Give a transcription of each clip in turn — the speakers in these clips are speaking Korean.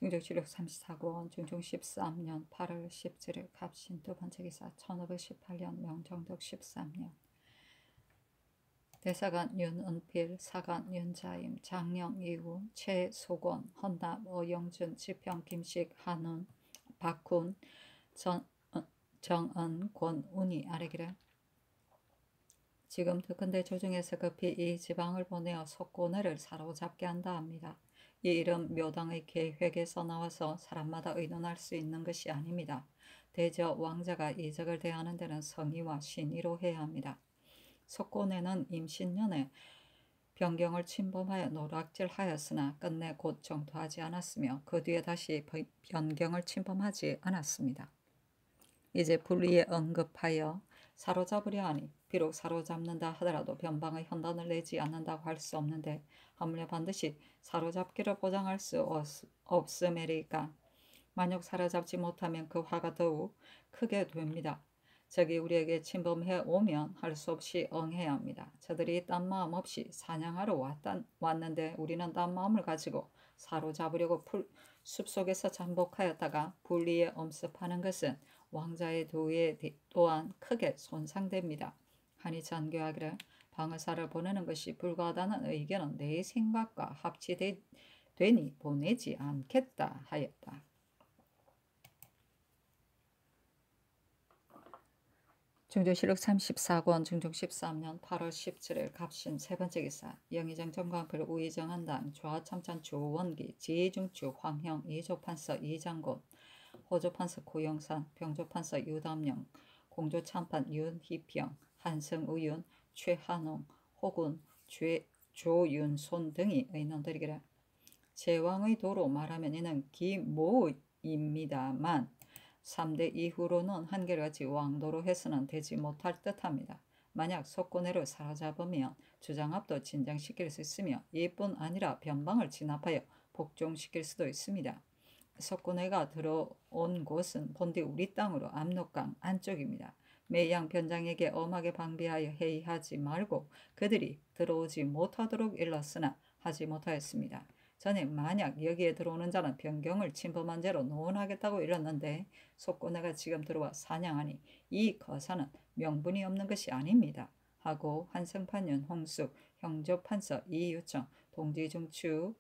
중종실록 34권 중종 13년 8월 17일 갑신 두 번째 기사 1518년 명정덕 13년 대사관 윤은필, 사관 윤자임, 장령 이훈, 최소권, 헌납, 어영준, 지평, 김식, 한운, 박훈, 정은, 권운이 아래기를 지금 특근대 조중에서 급히 이 지방을 보내어 석고내를 사로잡게 한다 합니다. 이 일은 묘당의 계획에서 나와서 사람마다 의논할 수 있는 것이 아닙니다. 대저 왕자가 이적을 대하는 데는 성의와 신의로 해야 합니다. 석고내는 임신년에 변경을 침범하여 노략질하였으나 끝내 곧 정토하지 않았으며 그 뒤에 다시 변경을 침범하지 않았습니다. 이제 불의에 언급하여 사로잡으려 하니 비록 사로잡는다 하더라도 변방의 현단을 내지 않는다고 할 수 없는데 하물며 반드시 사로잡기를 보장할 수 없음이리까 만약 사로잡지 못하면 그 화가 더욱 크게 됩니다. 적이 우리에게 침범해 오면 할 수 없이 응해야 합니다. 저들이 딴 마음 없이 사냥하러 왔는데 우리는 딴 마음을 가지고 사로잡으려고 숲속에서 잠복하였다가 불리에 엄습하는 것은 왕자의 도에 또한 크게 손상됩니다. 하니 전교하기를 방어사를 보내는 것이 불가하다는 의견은 내 생각과 합치되니 보내지 않겠다 하였다. 중종실록 34권 중종 13년 8월 17일 갑신 세 번째 기사 영의정 정광필 우의정한당 좌참찬 조원기 지중추 황형 이조판서 이장곤 호조판서 고영산 병조판서 유담영 공조참판 윤희평 한성우윤 최한홍 호군 조윤손 등이 의논드리기를 제왕의 도로 말하면 이는 기모입니다만 3대 이후로는 한결같이 왕도로 해서는 되지 못할 듯합니다. 만약 석고내를 사로잡으면 주장합도 진정시킬 수 있으며 이뿐 아니라 변방을 진압하여 복종시킬 수도 있습니다. 석고내가 들어온 곳은 본디 우리 땅으로 압록강 안쪽입니다. 매양 변장에게 엄하게 방비하여 회의하지 말고 그들이 들어오지 못하도록 일렀으나 하지 못하였습니다. 전에 만약 여기에 들어오는 자는 변경을 침범한 죄로 노원하겠다고 일렀는데 석고내가 지금 들어와 사냥하니 이 거사는 명분이 없는 것이 아닙니다. 하고 한성판윤 홍숙 형조판서 이유청 동지중추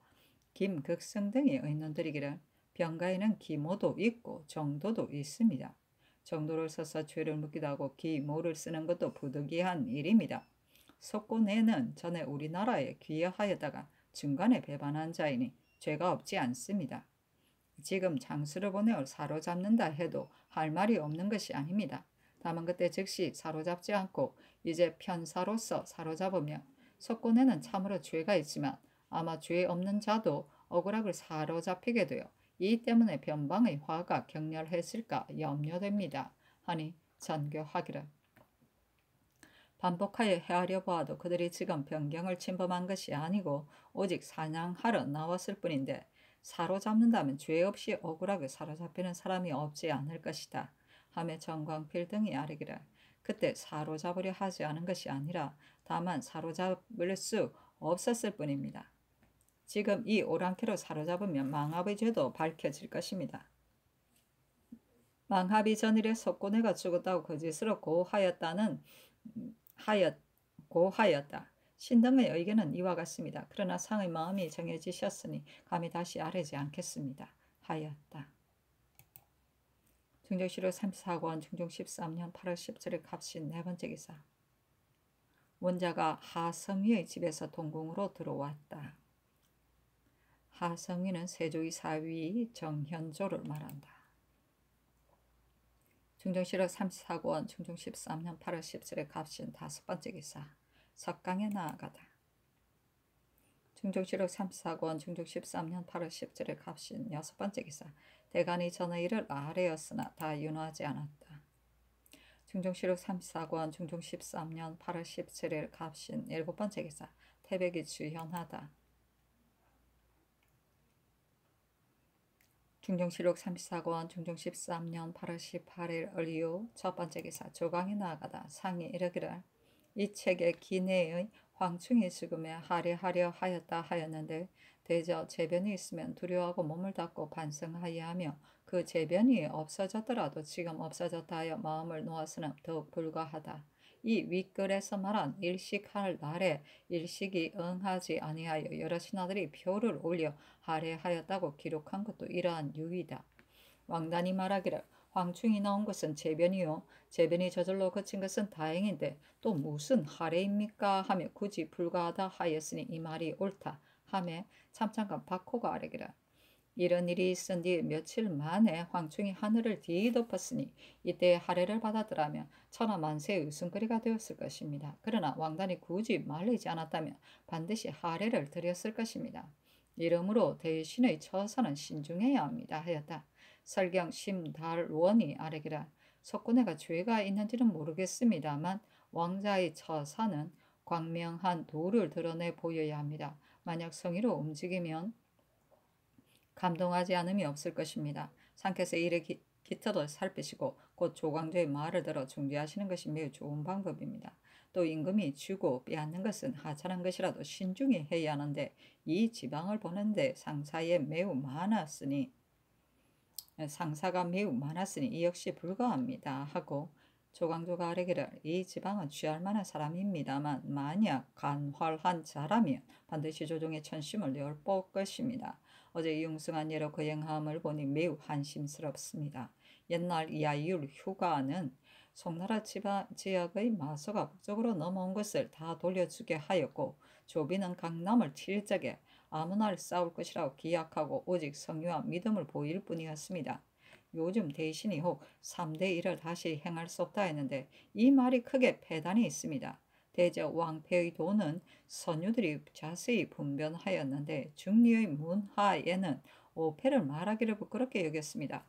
김극성 등이 의논드리기를 병가에는 기모도 있고 정도도 있습니다. 정도를 써서 죄를 묻기도 하고 기모를 쓰는 것도 부득이한 일입니다. 석고내는 전에 우리나라에 귀화하였다가 중간에 배반한 자이니 죄가 없지 않습니다. 지금 장수를 보내어 사로잡는다 해도 할 말이 없는 것이 아닙니다. 다만 그때 즉시 사로잡지 않고 이제 편사로서 사로잡으며 석고내는 참으로 죄가 있지만 아마 죄 없는 자도 억울하게 사로잡히게 되어 이 때문에 변방의 화가 격렬했을까 염려됩니다. 하니 전교하기를 반복하여 헤아려 보아도 그들이 지금 변경을 침범한 것이 아니고 오직 사냥하러 나왔을 뿐인데 사로잡는다면 죄 없이 억울하게 사로잡히는 사람이 없지 않을 것이다. 하며 정광필 등이 아뢰기를 그때 사로잡으려 하지 않은 것이 아니라 다만 사로잡을 수 없었을 뿐입니다. 지금 이 오랑캐로 사로잡으면 망합의 죄도 밝혀질 것입니다. 망합이 전일에 석고내가 죽었다고 거짓으로 고하였다. 신등의 의견은 이와 같습니다. 그러나 상의 마음이 정해지셨으니 감히 다시 아뢰지 않겠습니다. 하였다. 중종실록 34권 중종 13년 8월 17일 갑신 네 번째 기사 원자가 하성위의 집에서 동궁으로 들어왔다. 하성위는 세조의 사위 정현조를 말한다. 중종실록 34권 중종 13년 8월 17일 갑신 다섯 번째 기사 석강에 나아가다. 중종실록 34권 중종 13년 8월 17일 갑신 여섯 번째 기사 대간이 전의 일을 아뢰었으나 다 윤호하지 않았다. 중종실록 34권 중종 13년 8월 17일 갑신 일곱 번째 기사 태백이 주현하다. 중종실록 34권 중종 13년 8월 18일 을유 첫 번째 기사 조강에 나아가다 상이 이르기를 이 책의 기내의 황충이 죽음에 할애하려 하였다 하였는데 대저 재변이 있으면 두려워하고 몸을 닫고 반성하여야 하며 그 재변이 없어졌더라도 지금 없어졌다 하여 마음을 놓아서는 더욱 불가하다. 이 윗글에서 말한 일식할 날에 일식이 응하지 아니하여 여러 신하들이 표를 올려 할애하였다고 기록한 것도 이러한 유의다. 왕단이 말하기를 황충이 나온 것은 재변이요 재변이 저절로 그친 것은 다행인데 또 무슨 할애입니까 하며 굳이 불가하다 하였으니 이 말이 옳다 하며 참참간 박호가 아뢰기를 이런 일이 있은 뒤 며칠 만에 황충이 하늘을 뒤덮었으니 이때 할애를 받았더라면 천하만세의 웃음거리가 되었을 것입니다. 그러나 왕단이 굳이 말리지 않았다면 반드시 할애를 드렸을 것입니다. 이러므로 대신의 처사는 신중해야 합니다 하였다. 설경 심달원이 아뢰기라 석군에가 죄가 있는지는 모르겠습니다만 왕자의 처사는 광명한 도를 드러내 보여야 합니다. 만약 성의로 움직이면 감동하지 않음이 없을 것입니다. 상께서 일의 기터를 살피시고 곧 조광조의 말을 들어 중재하시는 것이 매우 좋은 방법입니다. 또 임금이 주고 빼앗는 것은 하찮은 것이라도 신중히 해야 하는데 이 지방을 보는데 상사가 매우 많았으니 이 역시 불가합니다 하고 조광조가 아뢰기를 이 지방은 취할 만한 사람입니다만 만약 간활한 자라면 반드시 조정의 천심을 엿볼 것입니다. 어제 융승한 예로 그 행함을 보니 매우 한심스럽습니다. 옛날 야율 휴가는 송나라 지역의 마소가 북쪽으로 넘어온 것을 다 돌려주게 하였고 조비는 강남을 칠 적에 아무 날 싸울 것이라고 기약하고 오직 성의와 믿음을 보일 뿐이었습니다. 요즘 대신이 혹 3대 1을 다시 행할 수 없다 했는데 이 말이 크게 폐단이 있습니다. 대저 왕패의 도는 선유들이 자세히 분변하였는데 중리의 문하에는 오패를 말하기를 부끄럽게 여겼습니다.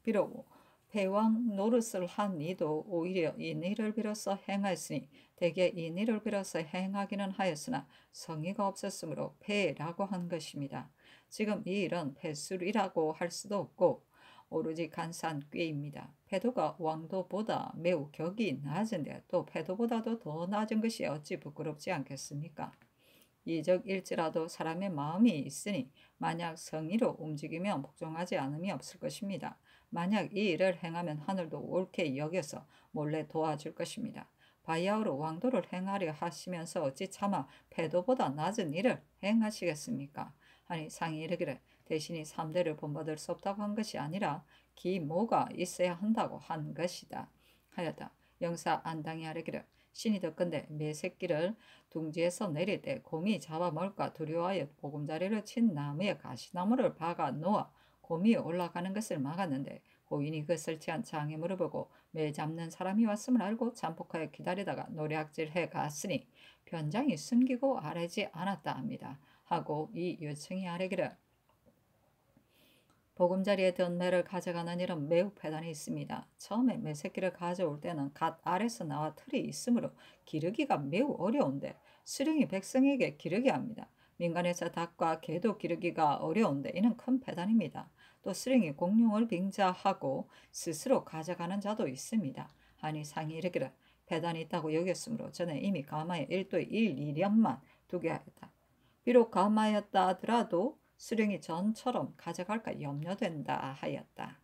비록 패왕 노릇을 한 이도 오히려 인의를 빌어서 행하였으니 대개 인의를 빌어서 행하기는 하였으나 성의가 없었으므로 패라고 한 것입니다. 지금 이 일은 패술이라고 할 수도 없고 오로지 간사한 꾀입니다. 패도가 왕도보다 매우 격이 낮은데 또 패도보다도 더 낮은 것이 어찌 부끄럽지 않겠습니까? 이적일지라도 사람의 마음이 있으니 만약 성의로 움직이면 복종하지 않음이 없을 것입니다. 만약 이 일을 행하면 하늘도 옳게 여겨서 몰래 도와줄 것입니다. 바야흐로 왕도를 행하려 하시면서 어찌 차마 패도보다 낮은 일을 행하시겠습니까? 하니 상이 이르기를 대신이 3대를 본받을 수 없다고 한 것이 아니라 기모가 있어야 한다고 한 것이다 하였다. 영사 안당이 아뢰기를 신이 덕건대 매새끼를 둥지에서 내릴 때 곰이 잡아먹을까 두려워하여 보금자리를 친 나무에 가시나무를 박아 놓아 곰이 올라가는 것을 막았는데 고인이 그 설치한 장애물을 보고 매 잡는 사람이 왔음을 알고 잠복하여 기다리다가 노략질해 갔으니 변장이 숨기고 아뢰지 않았다 합니다. 하고 이 요청이 아뢰기를 보금자리에 든 매를 가져가는 일은 매우 패단이 있습니다. 처음에 매새끼를 가져올 때는 갓 알에서 나와 틀이 있으므로 기르기가 매우 어려운데 수령이 백성에게 기르게 합니다. 민간에서 닭과 개도 기르기가 어려운데 이는 큰 패단입니다. 또 수령이 공룡을 빙자하고 스스로 가져가는 자도 있습니다. 하니 상이 이르기를 패단이 있다고 여겼으므로 전에 이미 가마에 1도에 1~2련만 두게 하였다. 비록 가마였다 하더라도 수령이 전처럼 가져갈까 염려된다 하였다.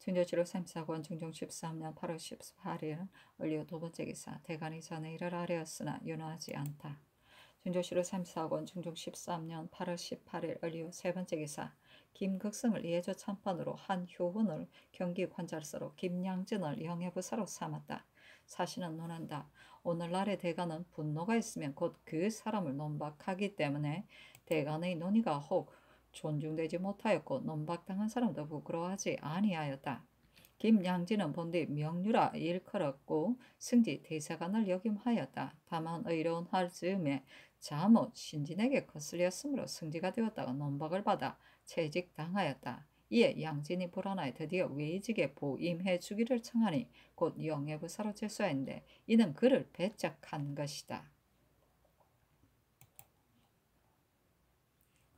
중조치로 34권 중종 13년 8월 18일 을류 두 번째 기사 대간이 전에 이를 아뢰었으나 윤호하지 않다. 중조치로 34권 중종 13년 8월 18일 을류 세 번째 기사 김극성을 예조 참판으로 한효훈을 경기 관찰서로 김양진을 영해부사로 삼았다. 사신은 논한다. 오늘날의 대간은 분노가 있으면 곧 그 사람을 논박하기 때문에 대간의 논의가 혹 존중되지 못하였고 논박당한 사람도 부끄러워하지 아니하였다. 김양진은 본디 명유라 일컬었고 승지 대사관을 역임하였다. 다만 의로운 할 즈음에 자못 신진에게 거슬렸으므로 승지가 되었다가 논박을 받아 채직당하였다. 이에 양진이 불안하여 드디어 외직에 보임해 주기를 청하니 곧 영해부사로 제수하였는데 이는 그를 배척한 것이다.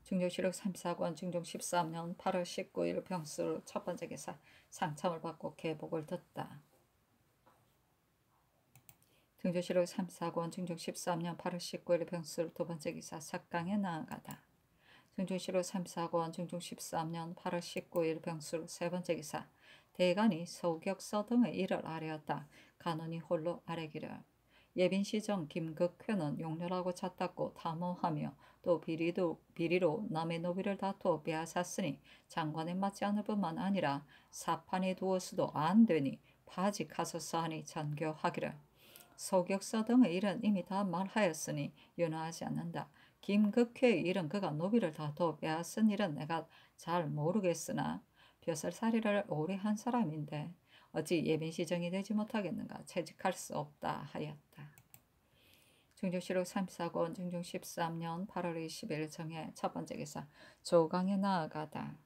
중조실록 3사건 중종 13년 8월 19일 병술 첫 번째 기사 상참을 받고 계복을 듣다. 중조실록 3사건 중종 13년 8월 19일 병술 두 번째 기사 삭강에 나아가다. 중조실록 3사건 중종 13년 8월 19일 병술 세 번째 기사 대간이 소격서 등의 일을 아뢰었다. 간원이 홀로 아뢰기를 예빈시정 김극회는 용렬하고 잣닦고 탐호하며 또 비리로 남의 노비를 다투어 빼앗았으니 장관에 맞지 않을 뿐만 아니라 사판에 두어서도 안 되니 파직하소서 하니 전교하기를 소격서 등의 일은 이미 다 말하였으니 윤화하지 않는다. 김극회의 일은 그가 노비를 다투어 빼앗은 일은 내가 잘 모르겠으나 벼슬살이를 오래 한 사람인데 어찌 예빈시정이 되지 못하겠는가. 채직할 수 없다 하였다. 중조실록 3사건 중종 13년 8월 20일 정해 첫 번째 기사 조강에 나아가다.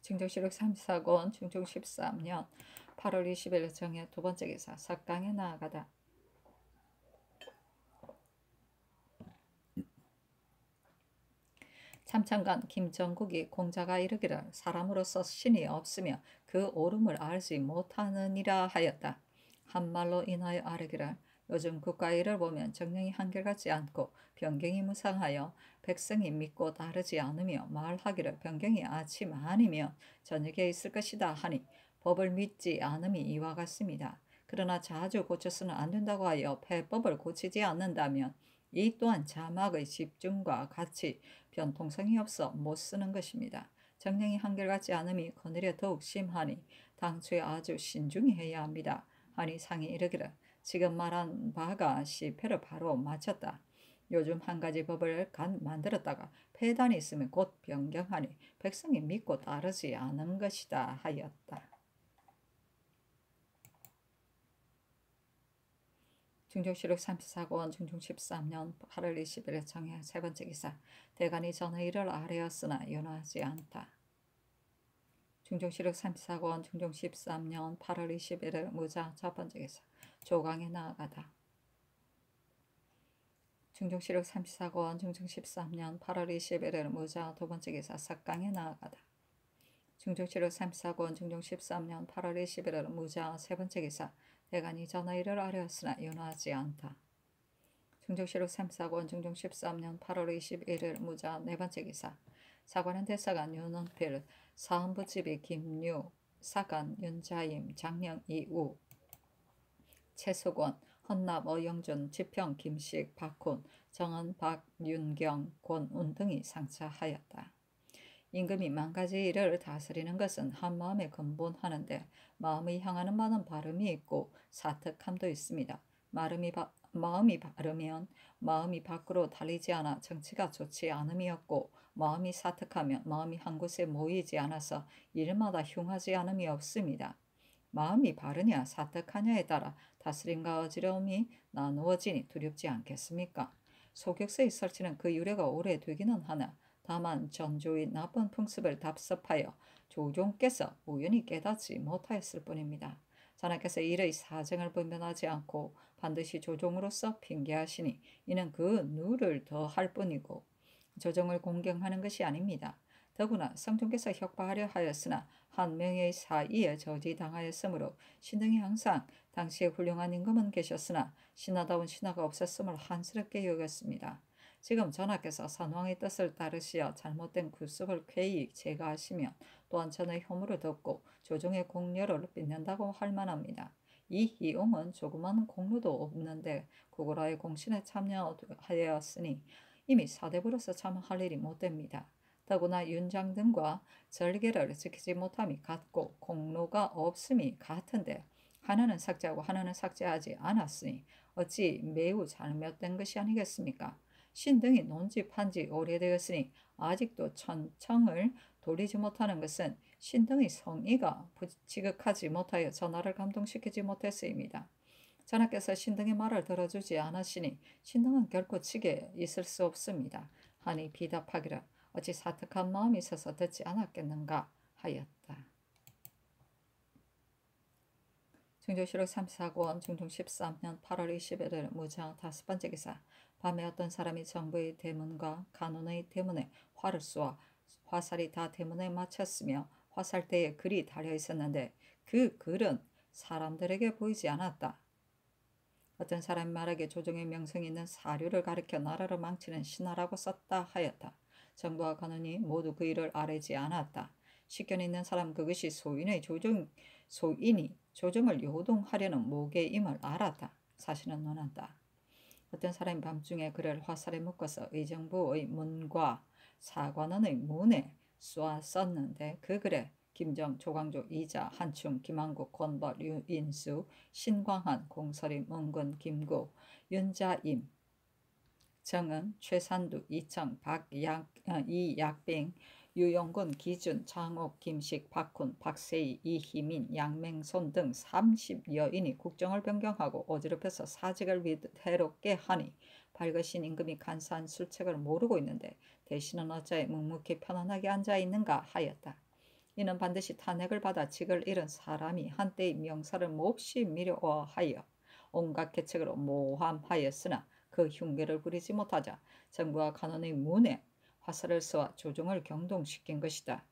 중조실록 3사건 중종 13년 8월 20일 정해 두 번째 기사 삭강에 나아가다. 참찬관 김정국이 공자가 이르기를 사람으로서 신이 없으며 그 옳음을 알지 못하느니라 하였다. 한말로 인하여 아뢰기를 요즘 국가 일을 보면 정령이 한결같지 않고 변경이 무상하여 백성이 믿고 따르지 않으며 말하기를 변경이 아침 아니면 저녁에 있을 것이다 하니 법을 믿지 않음이 이와 같습니다. 그러나 자주 고쳐서는 안 된다고 하여 폐법을 고치지 않는다면 이 또한 자막의 집중과 같이 변통성이 없어 못 쓰는 것입니다. 정령이 한결같지 않음이 거느려 더욱 심하니 당초에 아주 신중히 해야 합니다. 하니 상이 이르기를 지금 말한 바가 시패를 바로 마쳤다. 요즘 한 가지 법을 만들었다가 폐단이 있으면 곧 변경하니 백성이 믿고 따르지 않은 것이다 하였다. 중종실록 34권 중종 13년 8월 20일 정해 세 번째 기사 대간이 전의 일을 아뢰었으나 윤화하지 않다. 중종실록 34권 중종 13년 8월 21일 무자 첫 번째 기사 조강에 나아가다. 중종실록 34권 중종 13년 8월 21일 무자 두 번째 기사 삭강에 나아가다. 중종실록 34권 중종 13년 8월 21일 무자 세 번째 기사 대간이 전의 일을 아뢰었으나 윤화하지 않다. 중종실록 3사권 중종 13년 8월 21일 무자 네 번째 기사 사관은 대사관 윤원필 사헌부집이 김유 사관 윤자임 장령 이우 최수권 헌납 어영준 지평 김식 박훈 정은 박윤경 권운 등이 상차하였다. 임금이 만가지 일을 다스리는 것은 한마음에 근본하는데 마음이 향하는 바는 바름이 있고 사특함도 있습니다. 마음이 바르면 마음이 밖으로 달리지 않아 정치가 좋지 않음이었고 마음이 사특하면 마음이 한 곳에 모이지 않아서 일마다 흉하지 않음이 없습니다. 마음이 바르냐 사특하냐에 따라 다스림과 어지러움이 나누어지니 두렵지 않겠습니까? 소격서의 설치는 그 유래가 오래되기는 하나 다만 전조의 나쁜 풍습을 답습하여 조종께서 우연히 깨닫지 못하였을 뿐입니다. 전하께서 이의 사정을 분별하지 않고 반드시 조종으로서 핑계하시니 이는 그 누를 더할 뿐이고 조종을 공경하는 것이 아닙니다. 더구나 성종께서 협박하려 하였으나 한 명의 사이에 저지당하였으므로 신등이 항상 당시에 훌륭한 임금은 계셨으나 신하다운 신하가 없었음을 한스럽게 여겼습니다. 지금 전하께서 선왕의 뜻을 따르시어 잘못된 구습을 쾌히 제거하시면 또한 전의 혐오를 덮고 조정의 공료를 빚는다고 할 만합니다. 이 희용은 조그마한 공로도 없는데 구고라의 공신에 참여하였으니 이미 사대부로서 참 할 일이 못됩니다. 더구나 윤장 등과 절개를 지키지 못함이 같고 공로가 없음이 같은데 하나는 삭제하고 하나는 삭제하지 않았으니 어찌 매우 잘못된 것이 아니겠습니까? 신등이 논집한 지 오래되었으니 아직도 천청을 돌리지 못하는 것은 신등의 성의가 지극하지 못하여 전하를 감동시키지 못했음입니다. 전하께서 신등의 말을 들어주지 않으시니 신등은 결코 치게 있을 수 없습니다. 하니 비답하기를 어찌 사특한 마음이 있어서 듣지 않았겠는가 하였다. 중조실록 3사고원 중종 13년 8월 21일 무장 5번째 기사. 밤에 어떤 사람이 정부의 대문과 간원의 대문에 활을 쏘아 화살이 다 대문에 맞췄으며 화살대에 글이 달려 있었는데 그 글은 사람들에게 보이지 않았다. 어떤 사람이 말하기에 조정의 명성이 있는 사류를 가리켜 나라를 망치는 신하라고 썼다 하였다. 정부와 간원이 모두 그 일을 아뢰지 않았다. 식견 있는 사람 그것이 소인이 조정을 요동하려는 모계임을 알았다. 사실은 논한다. 어떤 사람이 밤중에 그를 화살에 묶어서 의정부의 문과 사관원의 문에 쏘았었는데 그 글에 김정, 조광조, 이자, 한충, 김한국, 권버, 류인수, 신광한, 공설이, 문근, 김구, 윤자임, 정은, 최산두, 이청, 이약빙, 유영군, 기준, 장옥, 김식, 박훈, 박세희, 이희민, 양맹손 등 30여인이 국정을 변경하고 어지럽혀서 사직을 위태롭게 하니 발거신 임금이 간사한 술책을 모르고 있는데 대신은 어찌 묵묵히 편안하게 앉아있는가 하였다. 이는 반드시 탄핵을 받아 직을 잃은 사람이 한때의 명사를 몹시 미워하여 온갖 계책으로 모함하였으나 그 흉계를 부리지 못하자 정부와 간원의 문에 화살을 쏘아 조정을 경동시킨 것이다.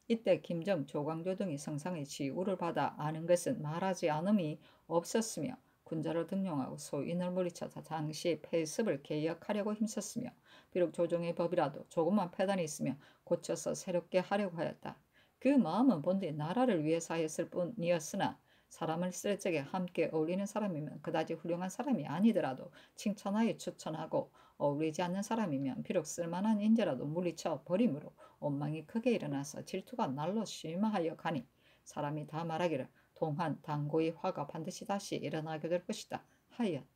이때 김정, 조광조 등이 성상의 지우를 받아 아는 것은 말하지 않음이 없었으며 군자를 등용하고 소인을 물리쳐서 당시 폐습을 개혁하려고 힘썼으며 비록 조정의 법이라도 조금만 폐단이 있으며 고쳐서 새롭게 하려고 하였다. 그 마음은 본디 나라를 위해서 하였을 뿐이었으나 사람을 쓸 적에 함께 어울리는 사람이면 그다지 훌륭한 사람이 아니더라도 칭찬하여 추천하고 어울리지 않는 사람이면 비록 쓸만한 인재라도 물리쳐 버림으로 원망이 크게 일어나서 질투가 날로 심화하여 가니 사람이 다 말하기를 동한 당고의 화가 반드시 다시 일어나게 될 것이다 하였다.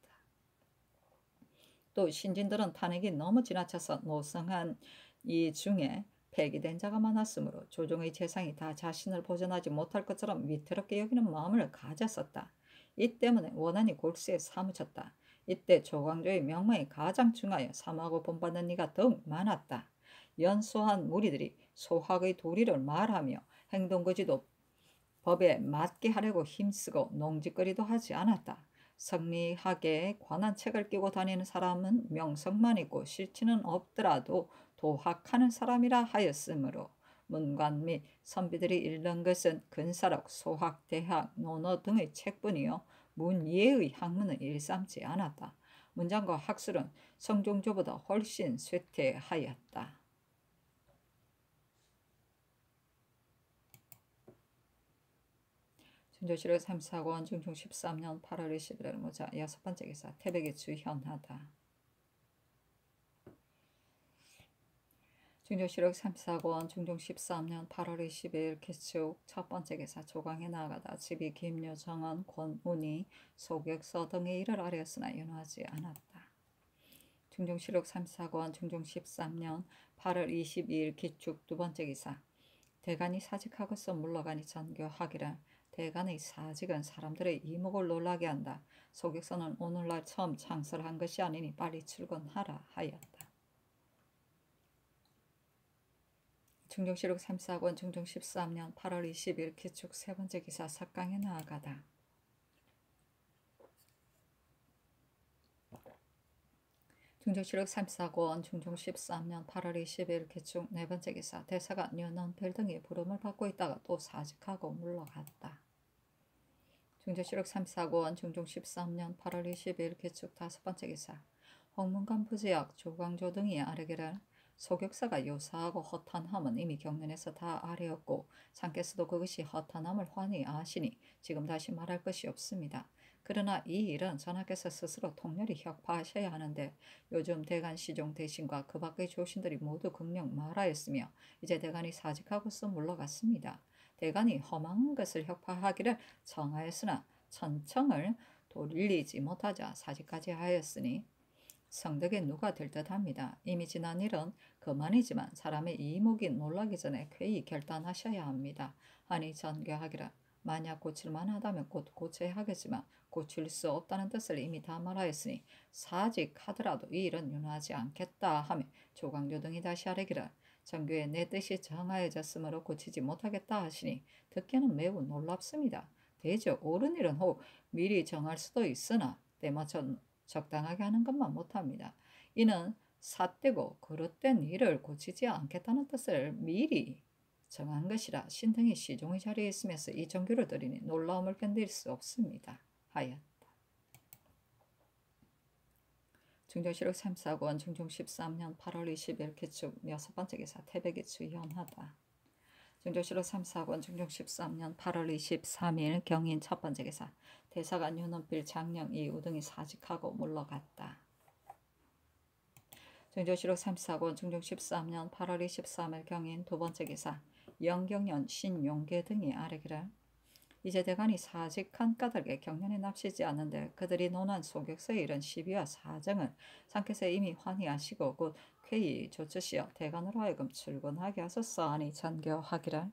또 신진들은 탄핵이 너무 지나쳐서 노성한 이 중에 폐기된 자가 많았으므로 조정의 재상이 다 자신을 보존하지 못할 것처럼 위태롭게 여기는 마음을 가졌었다. 이 때문에 원한이 골수에 사무쳤다. 이때 조광조의 명망이 가장 중하여 사모하고 본받는 이가 더욱 많았다. 연소한 무리들이 소학의 도리를 말하며 행동거지도 법에 맞게 하려고 힘쓰고 농짓거리도 하지 않았다. 성리학에 관한 책을 끼고 다니는 사람은 명성만 있고 실치는 없더라도 도학하는 사람이라 하였으므로 문관 및 선비들이 읽는 것은 근사록 소학, 대학, 논어 등의 책뿐이요 문예의 학문은 일삼지 않았다. 문장과 학술은 성종조보다 훨씬 쇠퇴하였다. 중조실록 3사고원 중종 13년 8월 21일 무자 6번째 기사. 태백이 주현하다. 중조실록 3사고원 중종 13년 8월 22일 개축 첫번째 기사. 조광에 나아가다 집이 김유, 정원, 권운이, 소격서 등의 일을 아뢰었으나 연호하지 않았다. 중종실록 3사고원 중종 13년 8월 22일 기축 두번째 기사. 대간이 사직하고서 물러가니 전교하기를 대간의 사직은 사람들의 이목을 놀라게 한다. 소격서는 오늘날 처음 창설한 것이 아니니 빨리 출근하라 하였다. 중종실록 3사권 중종 13년 8월 20일 기축 세번째 기사. 석강에 나아가다. 중종실록 3사권 중종 13년 8월 20일 기축 네번째 기사. 대사가 류논필 등이 부름을 받고 있다가 또 사직하고 물러갔다. 중조실록 3사권 중종 13년 8월 20일 기축 다섯번째 기사. 홍문관 부지역 조광조 등이 아뢰기를 소격사가 요사하고 허탄함은 이미 경륜에서 다 아뢰었고 상께서도 그것이 허탄함을 환히 아시니 지금 다시 말할 것이 없습니다. 그러나 이 일은 전하께서 스스로 통렬히 혁파하셔야 하는데 요즘 대간 시종 대신과 그 밖의 조신들이 모두 극명 말하였으며 이제 대간이 사직하고서 물러갔습니다. 대간이 험한 것을 혁파하기를 청하였으나 천청을 돌리지 못하자 사직까지 하였으니 성덕에 누가 될 듯합니다. 이미 지난 일은 그만이지만 사람의 이목이 놀라기 전에 쾌히 결단하셔야 합니다. 하니 전교하기를 만약 고칠만 하다면 곧 고쳐야 하겠지만 고칠 수 없다는 뜻을 이미 다 말하였으니 사직하더라도 이 일은 윤하지 않겠다 하며 조광조 등이 다시 아뢰기를 정교에 내 뜻이 정하여졌으므로 고치지 못하겠다 하시니 듣기에는 매우 놀랍습니다. 되죠. 옳은 일은 혹 미리 정할 수도 있으나 때맞춰 적당하게 하는 것만 못합니다. 이는 삿되고 그릇된 일을 고치지 않겠다는 뜻을 미리 정한 것이라 신등이 시종의 자리에 있으면서 이 종교를 드리니 놀라움을 견딜 수 없습니다. 하였다. 중종실록 3사권 중종 13년 8월 20일 기축 6번째 기사 태백기축 연하다. 중종실록 3사권 중종 13년 8월 23일 경인 첫번째 기사 대사관 윤원필 장령 이우등이 사직하고 물러갔다. 중종실록 3사권 중종 13년 8월 23일 경인 두번째 기사 영경년 신용계 등이 아뢰기를 이제 대간이 사직한 까닭에 경련에 납시지 않는데 그들이 논한 소격서에 이른 시비와 사정을 상께서 이미 환희하시고 곧 쾌히 조처시어 대간으로 하여금 출근하게 하소서 하니 전교하기를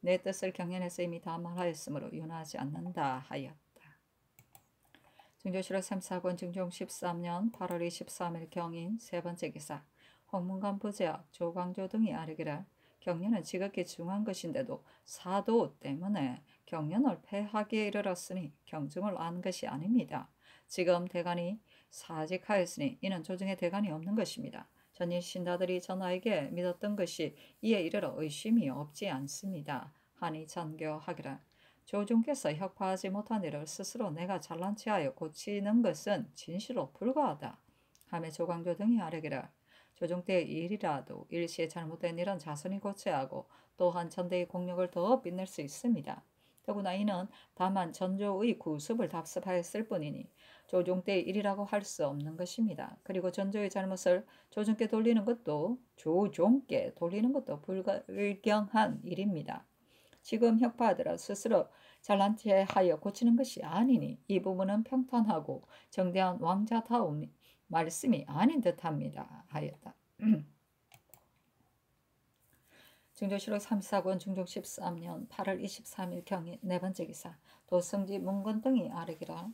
내 뜻을 경련에서 이미 다 말하였으므로 윤하지 않는다 하였다. 중조실록 3사권 중종 13년 8월 23일 경인 세번째 기사 홍문관 부제학 조광조 등이 아뢰기를 경련은 지극히 중한 것인데도 사도 때문에 경련을 폐하기에 이르렀으니 경중을 안 것이 아닙니다. 지금 대간이 사직하였으니 이는 조정에 대간이 없는 것입니다. 전일 신하들이 전하에게 믿었던 것이 이에 이르러 의심이 없지 않습니다. 하니 전교하기를 조종께서 혁파하지 못한 일을 스스로 내가 잘난 체하여 고치는 것은 진실로 불가하다. 하며 조광조 등이 아뢰기를 조종 때의 일이라도 일시에 잘못된 일은 자손이 고쳐야 하고 또한 전대의 공력을 더 빛낼 수 있습니다. 더구나 이는 다만 전조의 구습을 답습하였을 뿐이니 조종 때의 일이라고 할 수 없는 것입니다. 그리고 전조의 잘못을 조종께 돌리는 것도 불경한 일입니다. 지금 혁파하더라 스스로 잘난 체하여 고치는 것이 아니니 이 부분은 평탄하고 정대한 왕자다움 말씀이 아닌 듯합니다. 하였다. 중조실록 3사권 중종 13년 8월 23일 경인 네번째 기사 도성지 문건 등이 아뢰기라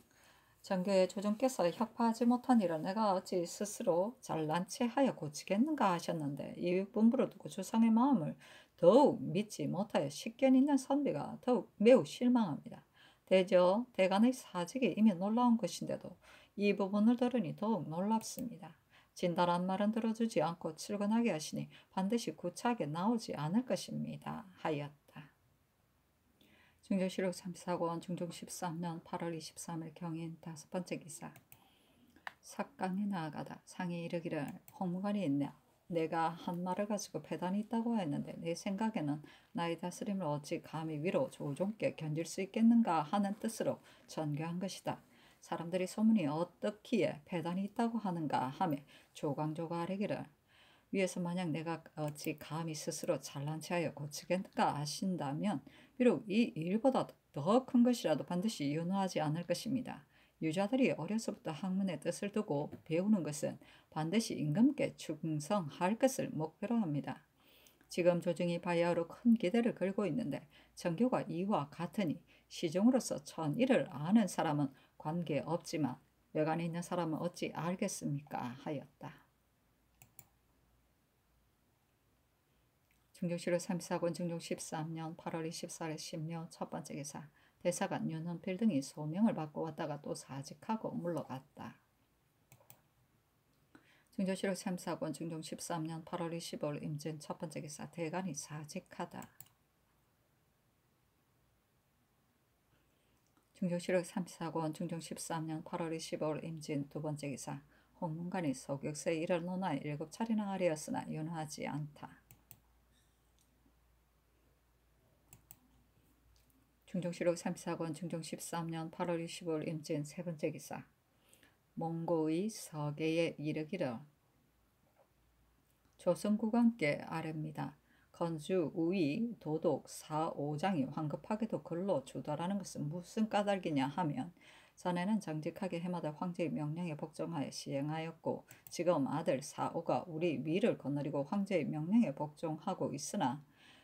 정교의 조정께서 혁파하지 못한 일을 내가 어찌 스스로 잘난 체하여 고치겠는가 하셨는데 이 분부를 두고 주상의 마음을 더욱 믿지 못하여 식견 있는 선비가 더욱 매우 실망합니다. 대저 대간의 사직이 이미 놀라운 것인데도 이 부분을 들으니 더욱 놀랍습니다. 진달한 말은 들어주지 않고 출근하게 하시니 반드시 구차하게 나오지 않을 것입니다. 하였다. 중조실록 3사권 중종 13년 8월 23일 경인 다섯번째 기사 삭강에 나아가다 상이 이르기를 홍무관이 있냐 내가 한 말을 가지고 패단이 있다고 했는데 내 생각에는 나의 다스림을 어찌 감히 위로 조종께 견딜 수 있겠는가 하는 뜻으로 전교한 것이다. 사람들이 소문이 어떻기에 패단이 있다고 하는가 하며 조광조가 아뢰기를 위에서 만약 내가 어찌 감히 스스로 잘난 체하여 고치겠는가 하신다면 비록 이 일보다 더 큰 것이라도 반드시 윤호하지 않을 것입니다. 유자들이 어려서부터 학문의 뜻을 두고 배우는 것은 반드시 임금께 충성할 것을 목표로 합니다. 지금 조정이 바야흐로 큰 기대를 걸고 있는데 정교가 이와 같으니 시종으로서 천일을 아는 사람은 관계없지만 외관에 있는 사람은 어찌 알겠습니까? 하였다. 중종실록 3사권 중종 13년 8월 24일 심려 첫번째 기사 대사관 윤헌필 등이 소명을 받고 왔다가 또 사직하고 물러갔다. 중종실록 3사권 중종 13년 8월 25일 임진 첫번째 기사 대간이 사직하다. 중종실록 3사권 중종 13년 8월 25일 임진 두번째 기사 홍문관이 소격서에 이를 논하여 7차례나 하려였으나 윤하지 않다. 중종실록 3사권 중종 13년 8월 25일 임진 세번째 기사 몽고의 서계에 이르기를 조선국왕께 아뢰입니다. 건주 우위 도독 사오장이 황급하게도 글로 주달하는 것은 무슨 까닭이냐 하면 전에는 정직하게 해마다 황제의 명령에 복종하여 시행하였고 지금 아들 사오가 우리 위를 거느리고 황제의 명령에 복종하고 있으나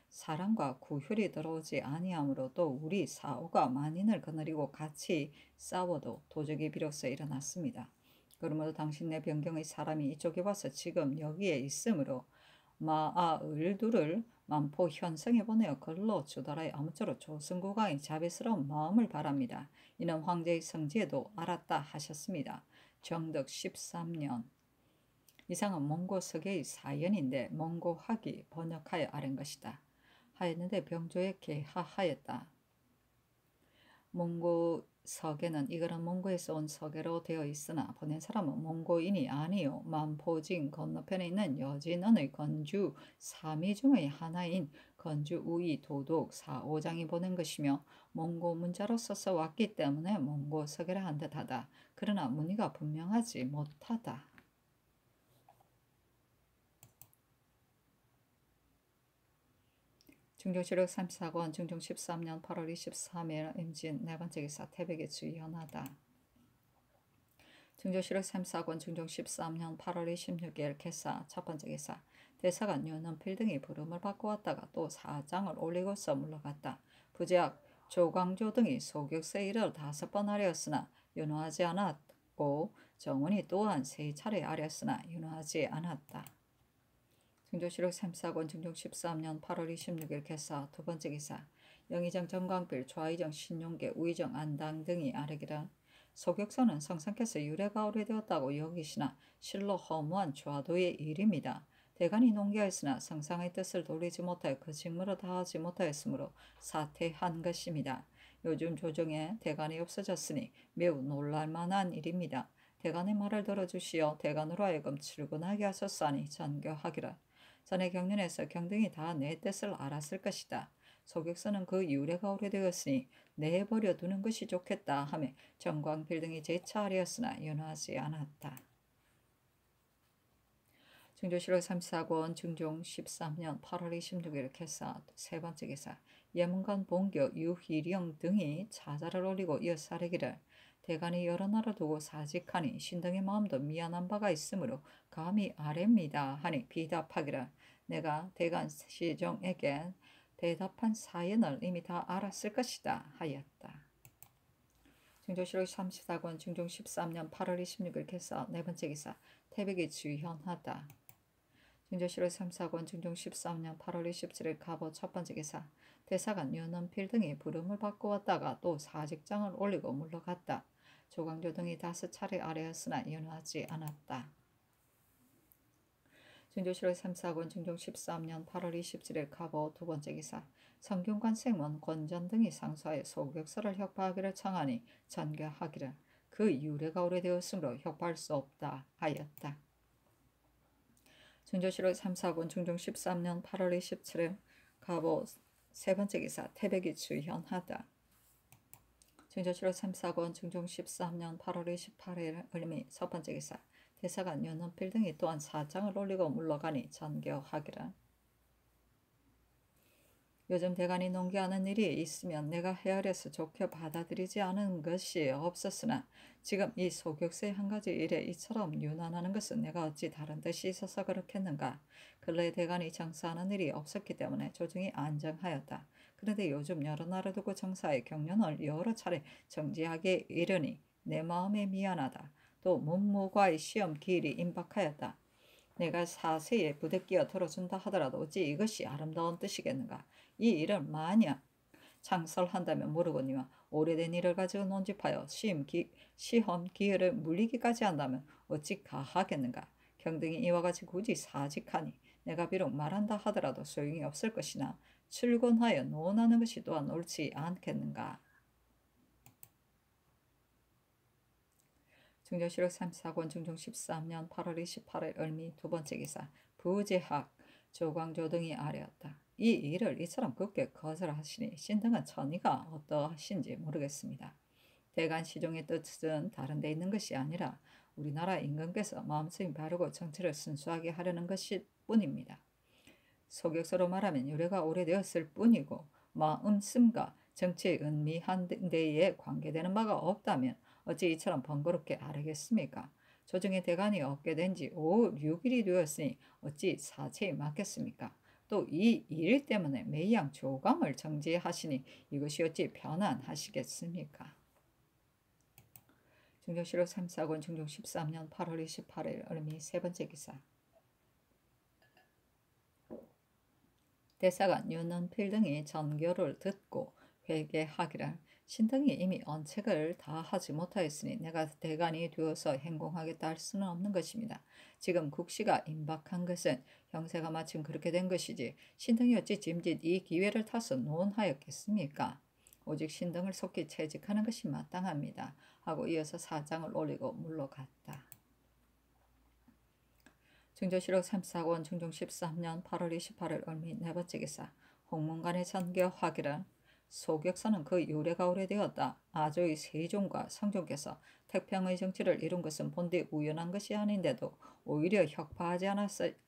사람과 구휼이 들어오지 아니하므로 또 우리 사오가 만인을 거느리고 같이 싸워도 도적이 비로소 일어났습니다. 그러므로 당신네 변경의 사람이 이쪽에 와서 지금 여기에 있으므로 마아을두를 만포 현성에 보내어 걸러 주더라의 아무쪼록 조선국왕이 자비스러운 마음을 바랍니다. 이는 황제의 성지에도 알았다 하셨습니다. 정덕 13년. 이상은 몽고 서계의 사연인데 몽고학이 번역하여 아는 것이다. 하였는데 병조에 개하하였다. 몽고 서계는 이거는 몽고에서 온 서계로 되어 있으나 보낸 사람은 몽고인이 아니요 만포진 건너편에 있는 여진원의 건주 3위 중의 하나인 건주 우이 도독 4, 5장이 보낸 것이며 몽고 문자로 써서 왔기 때문에 몽고 서계라 한 듯하다. 그러나 문의가 분명하지 못하다. 중종실록 34권 중종 13년 8월 23일 임진 네번째 기사 태백에 주의연하다. 중종실록 34권 중종 13년 8월 26일 개사 첫번째 기사 대사관 윤은필 등이 부름을 받고 왔다가 또 사장을 올리고서 물러갔다. 부재학 조광조 등이 소격세 일을 5번 하려었으나 윤호하지 않았고 정원이 또한 3차례 하렸으나 윤호하지 않았다. 중조실록 34권 중종 13년 8월 26일 개사 두번째 기사 영의정 정광필 좌의정 신용계 우의정 안당 등이 아뢰기를 소격서는 성상께서 유래가 오래되었다고 여기시나 실로 허무한 좌도의 일입니다. 대간이 농계하였으나 성상의 뜻을 돌리지 못하여 그 직무를 다하지 못하였으므로 사퇴한 것입니다. 요즘 조정에 대간이 없어졌으니 매우 놀랄만한 일입니다. 대간의 말을 들어주시어 대간으로 하여금 출근하게 하셨사니 전교하기를. 전에 경륜에서 경등이 다 내 뜻을 알았을 것이다. 소격서는 그 유래가 오래되었으니 내버려 두는 것이 좋겠다 하며 정광필 등이 재차 하였으나 윤호하지 않았다. 중조실록 34권 중종 13년 8월 26일 개사 세번째 기사 예문관 본교 유희령 등이 차자를 올리고 이어서 아뢰기를 대간이 여러 나라 두고 사직하니 신등의 마음도 미안한 바가 있으므로 감히 아뢰입니다 하니 비답하기를 내가 대간 시종에게 대답한 사연을 이미 다 알았을 것이다 하였다. 중조실록 34권 중종 13년 8월 26일 개사 네번째 기사 태백이 주현하다. 중조실록 34권 중종 13년 8월 27일 갑오 첫번째 기사 대사관 윤은필 등이 부름을 받고 왔다가 또 사직장을 올리고 물러갔다. 조광조 등이 5차례 아뢰었으나 윤호하지 않았다. 중조실록 34권 중종 13년 8월 27일 갑오 두번째 기사 성균관 생문 권전 등이 상소하여 소격서를 혁파하기를 청하니 전교하기를 그 유래가 오래되었으므로 혁파할 수 없다 하였다. 중조실록 34권 중종 13년 8월 27일 갑오 세번째 기사 태백이 주현하다. 중조실록 34권 중종 13년 8월 28일 을미 첫번째 기사 대사관 윤은필 등이 또한 사장을 올리고 물러가니 전교하기를 요즘 대간이 농계하는 일이 있으면 내가 헤아려서 좋게 받아들이지 않은 것이 없었으나 지금 이 소격세 한 가지 일에 이처럼 유난하는 것은 내가 어찌 다른 뜻이 있어서 그렇겠는가. 근래 대간이 정사하는 일이 없었기 때문에 조정이 안정하였다. 그런데 요즘 여러 나라 두고 정사의 경륜을 여러 차례 정지하게 이르니 내 마음에 미안하다. 또 문무과의 시험 기일이 임박하였다. 내가 사세에 부대끼어 들어준다 하더라도 어찌 이것이 아름다운 뜻이겠는가. 이 일을 만약 창설한다면 모르거니와 오래된 일을 가지고 논집하여 시험 기회를 물리기까지 한다면 어찌 가하겠는가. 경등이 이와 같이 굳이 사직하니 내가 비록 말한다 하더라도 소용이 없을 것이나 출근하여 논하는 것이 또한 옳지 않겠는가. 중조실록 34권 중종 13년 8월 28일 을미 두번째 기사 부재학 조광조 등이 아뢰었다. 이 일을 이처럼 굳게 거절하시니 신등은 천의가 어떠하신지 모르겠습니다. 대간 시종의 뜻은 다른 데 있는 것이 아니라 우리나라 임금께서 마음씀이 바르고 정치를 순수하게 하려는 것일 뿐입니다. 소격서로 말하면 유래가 오래되었을 뿐이고 마음씀과 정치의 은미한 데에 관계되는 바가 없다면 어찌 이처럼 번거롭게 아뢰겠습니까? 조정의 대간이 없게 된 지 5, 6일이 되었으니 어찌 사체에 맞겠습니까? 또 이 일 때문에 매양 조감을 정지하시니 이것이 어찌 편안하시겠습니까? 중종실록 34권 중종 13년 8월 28일 을미 세번째 기사 대사관 윤은필 등이 전교를 듣고 회개하기를 신등이 이미 언책을 다 하지 못하였으니 내가 대간이 되어서 행공하겠다 할 수는 없는 것입니다. 지금 국시가 임박한 것은 형세가 마침 그렇게 된 것이지 신등이 어찌 짐짓 이 기회를 타서 논하였겠습니까? 오직 신등을 속히 채직하는 것이 마땅합니다. 하고 이어서 사장을 올리고 물러갔다. 중조실록 34권 중종 13년 8월 28일 얼미 네 번째 기사 홍문관의 전교하기를 소격사는 그 유래가 오래되었다. 아조의 세종과 성종께서 태평의 정치를 이룬 것은 본디 우연한 것이 아닌데도 오히려 혁파하지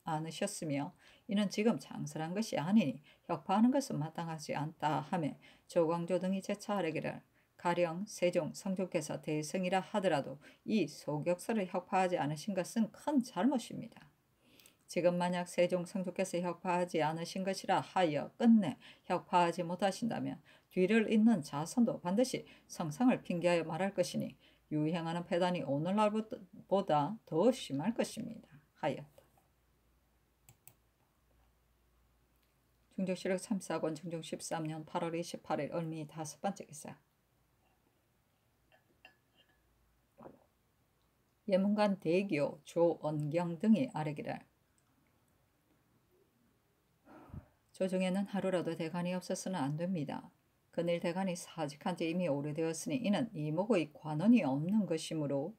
않으셨으며 이는 지금 장설한 것이 아니니 혁파하는 것은 마땅하지 않다 하며 조광조 등이 재차 아뢰기를 가령 세종, 성종께서 대승이라 하더라도 이 소격사를 혁파하지 않으신 것은 큰 잘못입니다. 지금 만약 세종 성조께서 혁파하지 않으신 것이라 하여 끝내 혁파하지 못하신다면 뒤를 잇는 자손도 반드시 성상을 핑계하여 말할 것이니 유행하는 폐단이 오늘날보다 더 심할 것입니다. 하였다. 중종실록 34권 중종 13년 8월 28일 얼미 다섯 번째 기사 예문관 대교 조언경 등이 아뢰기를 조중에는 하루라도 대간이 없어서는 안 됩니다. 그늘 대간이 사직한 지 이미 오래되었으니 이는 이목의 관원이 없는 것이므로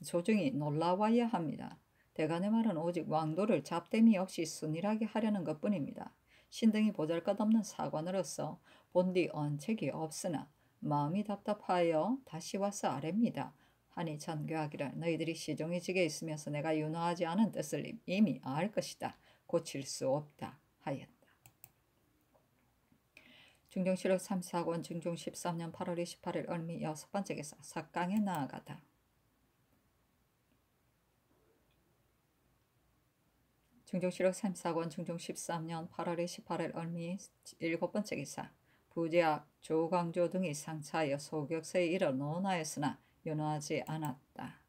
조중이 놀라워야 합니다. 대간의 말은 오직 왕도를 잡됨이 없이 순일하게 하려는 것뿐입니다. 신등이 보잘것없는 사관으로서 본디 언책이 없으나 마음이 답답하여 다시 와서 아뢰입니다. 하니 전교하기를 너희들이 시종의 직에 있으면서 내가 윤호하지 않은 뜻을 이미 알 것이다. 고칠 수 없다. 하였다. 중종실록 34권 중종 13년 8월 28일 얼미 여섯 번째 기사 삭강에 나아가다. 중종실록 34권 중종 13년 8월 28일 얼미 일곱 번째 기사 부제학 조광조 등이 상차하여 소격서에 이르 논하였으나 윤호하지 않았다.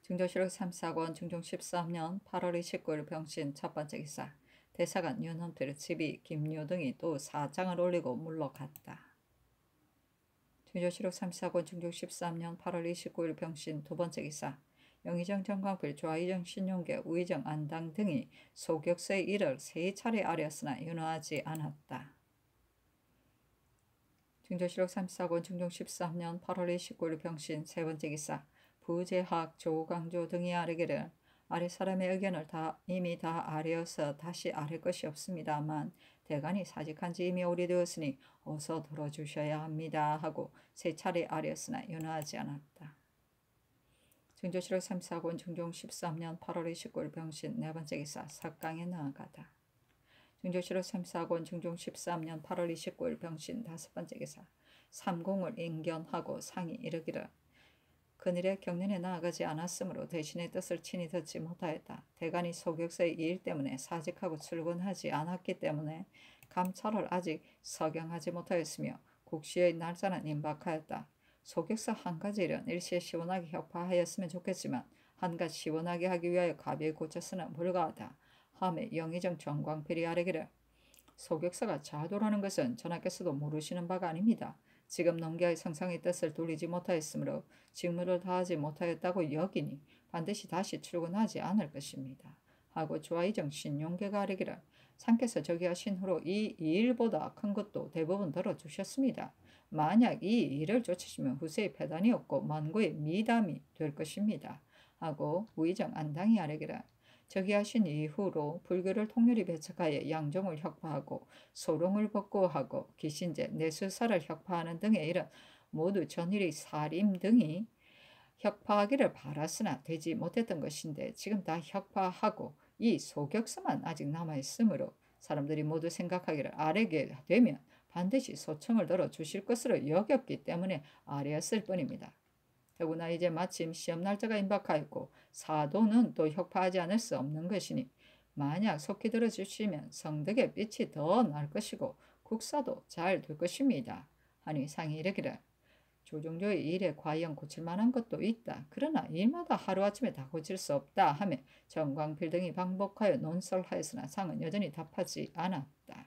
중종실록 34권 중종 13년 8월 29일 병신 첫 번째 기사 대사관 윤헌필, 지비, 김유 등이 또 사장을 올리고 물러갔다. 중조실록 34권 중종 13년 8월 29일 병신 두 번째 기사 영의정 정광필, 좌의정 신용계, 우의정 안당 등이 소격서에 이를 세 차례 아뢰었으나 윤호하지 않았다. 중조실록 34권 중종 13년 8월 29일 병신 세 번째 기사 부재학, 조광조 등이 아뢰기를 아랫사람의 의견을 이미 다 아뢰어서 다시 아뢰 것이 없습니다만 대간이 사직한 지 이미 오래되었으니 어서 들어주셔야 합니다 하고 세 차례 아뢰었으나 윤호하지 않았다. 중조실록 34권 중종 13년 8월 29일 병신 네 번째 기사 삭강에 나아가다. 중조실록 34권 중종 13년 8월 29일 병신 다섯 번째 기사 삼공을 인견하고 상이 이르기를 그늘의 경륜에 나아가지 않았으므로 대신의 뜻을 친히 듣지 못하였다. 대간이 소격서의 일 때문에 사직하고 출근하지 않았기 때문에 감찰을 아직 서경하지 못하였으며 국시의 날짜는 임박하였다. 소격서 한 가지 일은 일시에 시원하게 혁파하였으면 좋겠지만 한갓 시원하게 하기 위하여 가벼이 고쳐서는 불가하다. 하매 영의정 정광필이 아뢰기를 소격서가 자도라는 것은 전하께서도 모르시는 바가 아닙니다. 지금 농계의 성상의 뜻을 돌리지 못하였으므로 직무를 다하지 못하였다고 여기니 반드시 다시 출근하지 않을 것입니다. 하고 좌의정 신용계가 아뢰기를 상께서 저기 하신 후로 이 일보다 큰 것도 대부분 들어주셨습니다. 만약 이 일을 쫓으시면 후세의 패단이 없고 만고의 미담이 될 것입니다. 하고 우의정 안당이 아뢰기를 저기 하신 이후로 불교를 통렬히 배척하여 양종을 혁파하고 소롱을 복구하고 기신제, 내수사를 혁파하는 등의 일은 모두 전일의 사림 등이 혁파하기를 바랐으나 되지 못했던 것인데 지금 다 혁파하고 이 소격서만 아직 남아있으므로 사람들이 모두 생각하기를 아뢰게 되면 반드시 소청을 들어주실 것으로 여겼기 때문에 아뢰었을 뿐입니다. 더구나 이제 마침 시험 날짜가 임박하였고 사도는 또 혁파하지 않을 수 없는 것이니 만약 속히 들어주시면 성덕의 빛이 더 날 것이고 국사도 잘 될 것입니다. 하니 상이 이르기를 조정조의 일에 과연 고칠 만한 것도 있다. 그러나 일마다 하루아침에 다 고칠 수 없다 하며 정광필 등이 반복하여 논설하였으나 상은 여전히 답하지 않았다.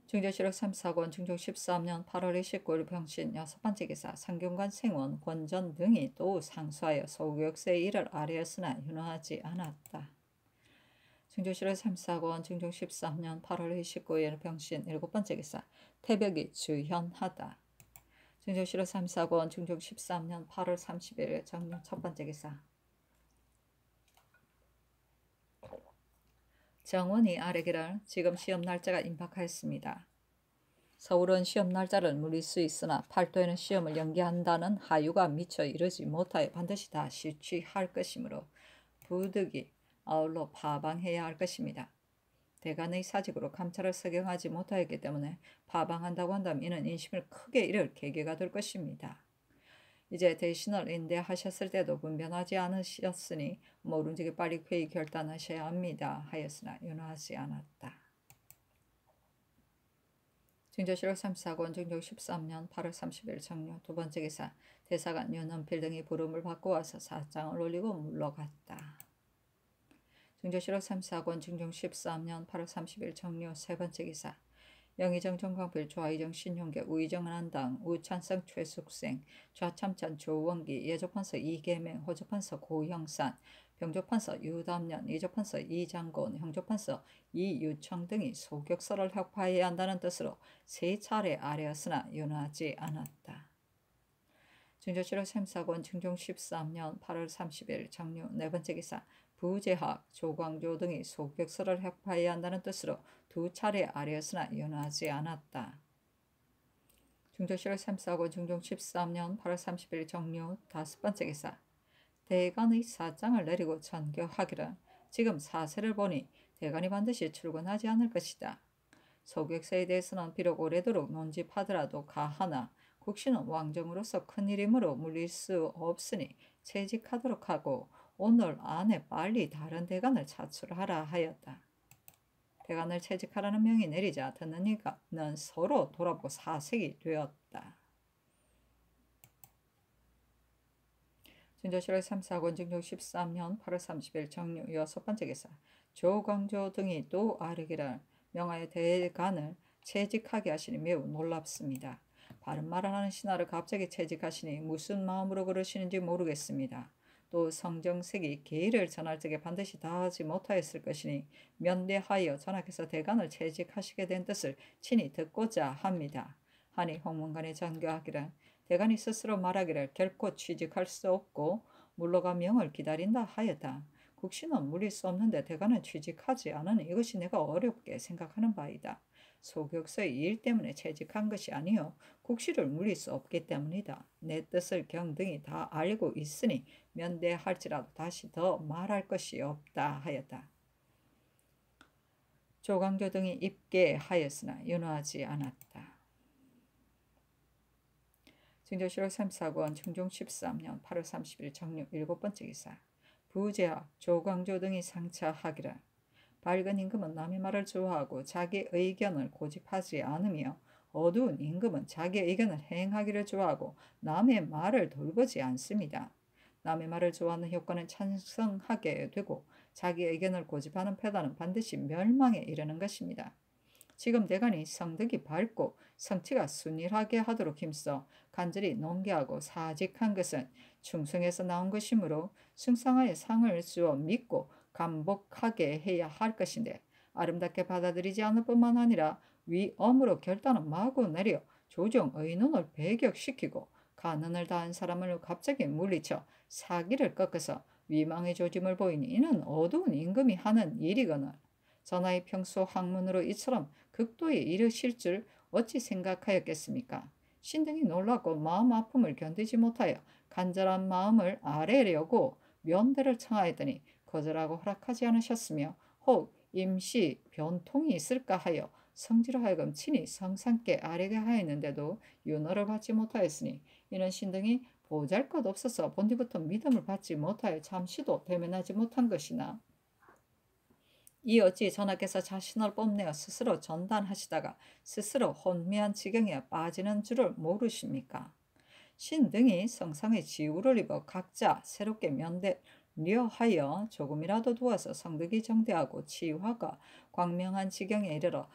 중조실록 3사건 중종 13년 8월 29일 병신 6번째 기사 상경관 생원 권전 등이 또 상수하여 소교육세의 일을 아뢰었으나 윤허하지 않았다. 중조실록 3사건 중종 13년 8월 29일 병신 7번째 기사 태벽이 주현하다. 중조실록 3사건 중종 13년 8월 30일 정령 1번째 기사 정원이 아뢰기를 지금 시험 날짜가 임박하였습니다. 서울은 시험 날짜를 물릴 수 있으나 팔도에는 시험을 연기한다는 하유가 미처 이르지 못하여 반드시 다 실취할 것이므로 부득이 아울러 파방해야 할 것입니다. 대간의 사직으로 감찰을 서경하지 못하였기 때문에 파방한다고 한다면 이는 인심을 크게 잃을 계기가 될 것입니다. 이제 대신을 인대하셨을 때도 분변하지 않으셨으니 모름지기 빨리 회의 결단하셔야 합니다. 하였으나 윤허하지 않았다. 중조실록 3사건 중종 13년 8월 30일 정료 2번째 기사 대사관 윤은필 등이 부름을 받고 와서 사장을 올리고 물러갔다. 중조실록 3사건 중종 13년 8월 30일 정료 3번째 기사 영의정 정광필 좌의정 신용계 우의정 한당 우찬성 최숙생 좌참찬 조원기 예조판서 이계맹 호조판서 고형산 병조판서 유담년 이조판서 이장곤 형조판서 이유청 등이 소격서를 혁파해야 한다는 뜻으로 3차례 아뢰었으나 윤허하지 않았다. 중조실록 3사건 중종 13년 8월 30일 정료 4번째 기사 부재학 조광조 등이 소격서를 혁파해야 한다는 뜻으로 2차례 아뢰었으나 윤허하지 않았다. 중조실록 3사건 중종 13년 8월 30일 정료 5번째 기사 대간의 사장을 내리고 전교하기를 지금 사세를 보니 대간이 반드시 출근하지 않을 것이다. 소격서에 대해서는 비록 오래도록 논집하더라도 가하나 국신은 왕정으로서 큰일이므로 물릴 수 없으니 채직하도록 하고 오늘 안에 빨리 다른 대간을 차출하라 하였다. 대간을 채직하라는 명이 내리자 듣는 이는 서로 돌아보고 사색이 되었다. 중조실록 3사건 중종 13년 8월 30일 정료 6번째 기사 조광조 등이 또 아뢰기를 명하여 대간을 채직하게 하시니 매우 놀랍습니다. 바른 말을 하는 신하를 갑자기 채직하시니 무슨 마음으로 그러시는지 모르겠습니다. 또 성정색이 계의를 전할 적에 반드시 다하지 못하였을 것이니 면대하여 전하께서 대간을 채직하시게 된 뜻을 친히 듣고자 합니다. 하니 홍문관이 전교하기를 대간이 스스로 말하기를 결코 취직할 수 없고 물러가 명을 기다린다 하였다. 국신은 물릴 수 없는데 대간은 취직하지 않으니 이것이 내가 어렵게 생각하는 바이다. 소격서의 일 때문에 채직한 것이 아니요 국시를 물릴 수 없기 때문이다. 내 뜻을 경등이 다 알고 있으니 면대할지라도 다시 더 말할 것이 없다 하였다. 조광조 등이 입계하였으나 윤허하지 않았다. 중조실록 3사건 중종 13년 8월 30일 정료 7번째 기사 부재학 조광조 등이 상차하기를 밝은 임금은 남의 말을 좋아하고 자기 의견을 고집하지 않으며 어두운 임금은 자기 의견을 행하기를 좋아하고 남의 말을 돌보지 않습니다. 남의 말을 좋아하는 효과는 찬성하게 되고 자기 의견을 고집하는 패단은 반드시 멸망에 이르는 것입니다. 지금 대간이 성덕이 밝고 성치가 순일하게 하도록 힘써 간절히 논계하고 사직한 것은 충성에서 나온 것이므로 승상하여 상을 주어 믿고 감복하게 해야 할 것인데 아름답게 받아들이지 않을 뿐만 아니라 위엄으로 결단을 마구 내려 조정 의논을 배격시키고 간언을 다한 사람을 갑자기 물리쳐 사기를 꺾어서 위망의 조짐을 보이니 이는 어두운 임금이 하는 일이거늘 전하의 평소 학문으로 이처럼 극도에 이르실 줄 어찌 생각하였겠습니까? 신등이 놀랍고 마음 아픔을 견디지 못하여 간절한 마음을 아뢰려고 면대를 청하였더니 거절하고 허락하지 않으셨으며 혹 임시 변통이 있을까 하여 성지로 하여금 친히 성상께 아뢰게 하였는데도 윤허를 받지 못하였으니 이는 신등이 보잘것없어서 본디부터 믿음을 받지 못하여 잠시도 대면하지 못한 것이나 이 어찌 전하께서 자신을 뽐내어 스스로 전단하시다가 스스로 혼미한 지경에 빠지는 줄을 모르십니까? 신등이 성상의 지우를 입어 각자 새롭게 면대려하여 조금이라도 도와서 성덕이 정대하고 치화가 광명한 지경에 이르러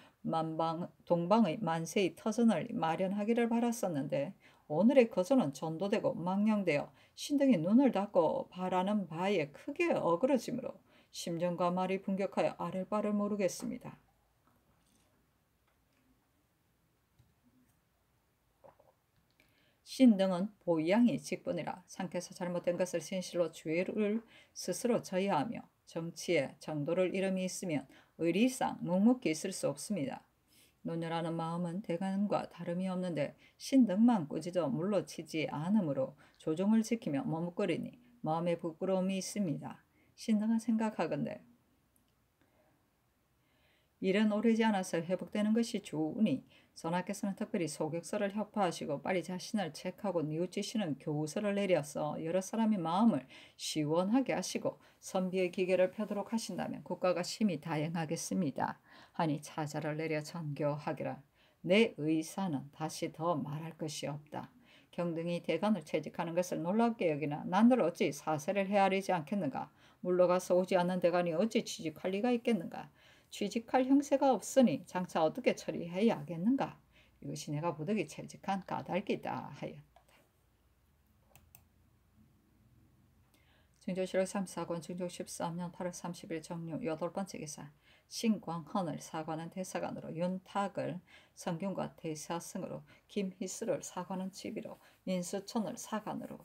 동방의 만세의 터전을 마련하기를 바랐었는데 오늘의 거저는 전도되고 망령되어 신등이 눈을 닫고 바라는 바에 크게 어그러지므로 심정과 말이 분격하여 아랠 바를 모르겠습니다. 신등은 보양이 직분이라 상께서 잘못된 것을 진실로 죄를 스스로 져야 하며 정치에 정도를 이름이 있으면 의리상 묵묵히 있을 수 없습니다. 논혈하는 마음은 대간과 다름이 없는데 신등만 꾸짖어 물러치지 않으므로 조종을 지키며 머뭇거리니 마음에 부끄러움이 있습니다. 신등은 생각하건대 일은 오래지 않아서 회복되는 것이 좋으니 전하께서는 특별히 소격서를 협파하시고 빨리 자신을 책하고 뉘우치시는 교우서를 내려서 여러 사람의 마음을 시원하게 하시고 선비의 기계를 펴도록 하신다면 국가가 심히 다행하겠습니다. 하니 차자를 내려 전교하기라. 내 의사는 다시 더 말할 것이 없다. 경등이 대간을 채직하는 것을 놀랍게 여기나 난들 어찌 사세를 헤아리지 않겠는가. 물러가서 오지 않는 대간이 어찌 취직할 리가 있겠는가. 취직할 형세가 없으니 장차 어떻게 처리해야 하겠는가. 이것이 내가 부득이 채직한 까닭이다 하였다. 증조실록 34권 증조 13년 8월 30일 정류 8번째 기사. 신광헌을 사관은 대사관으로, 윤탁을 성균과 대사승으로, 김희수를 사관은 지비로, 민수천을 사관으로,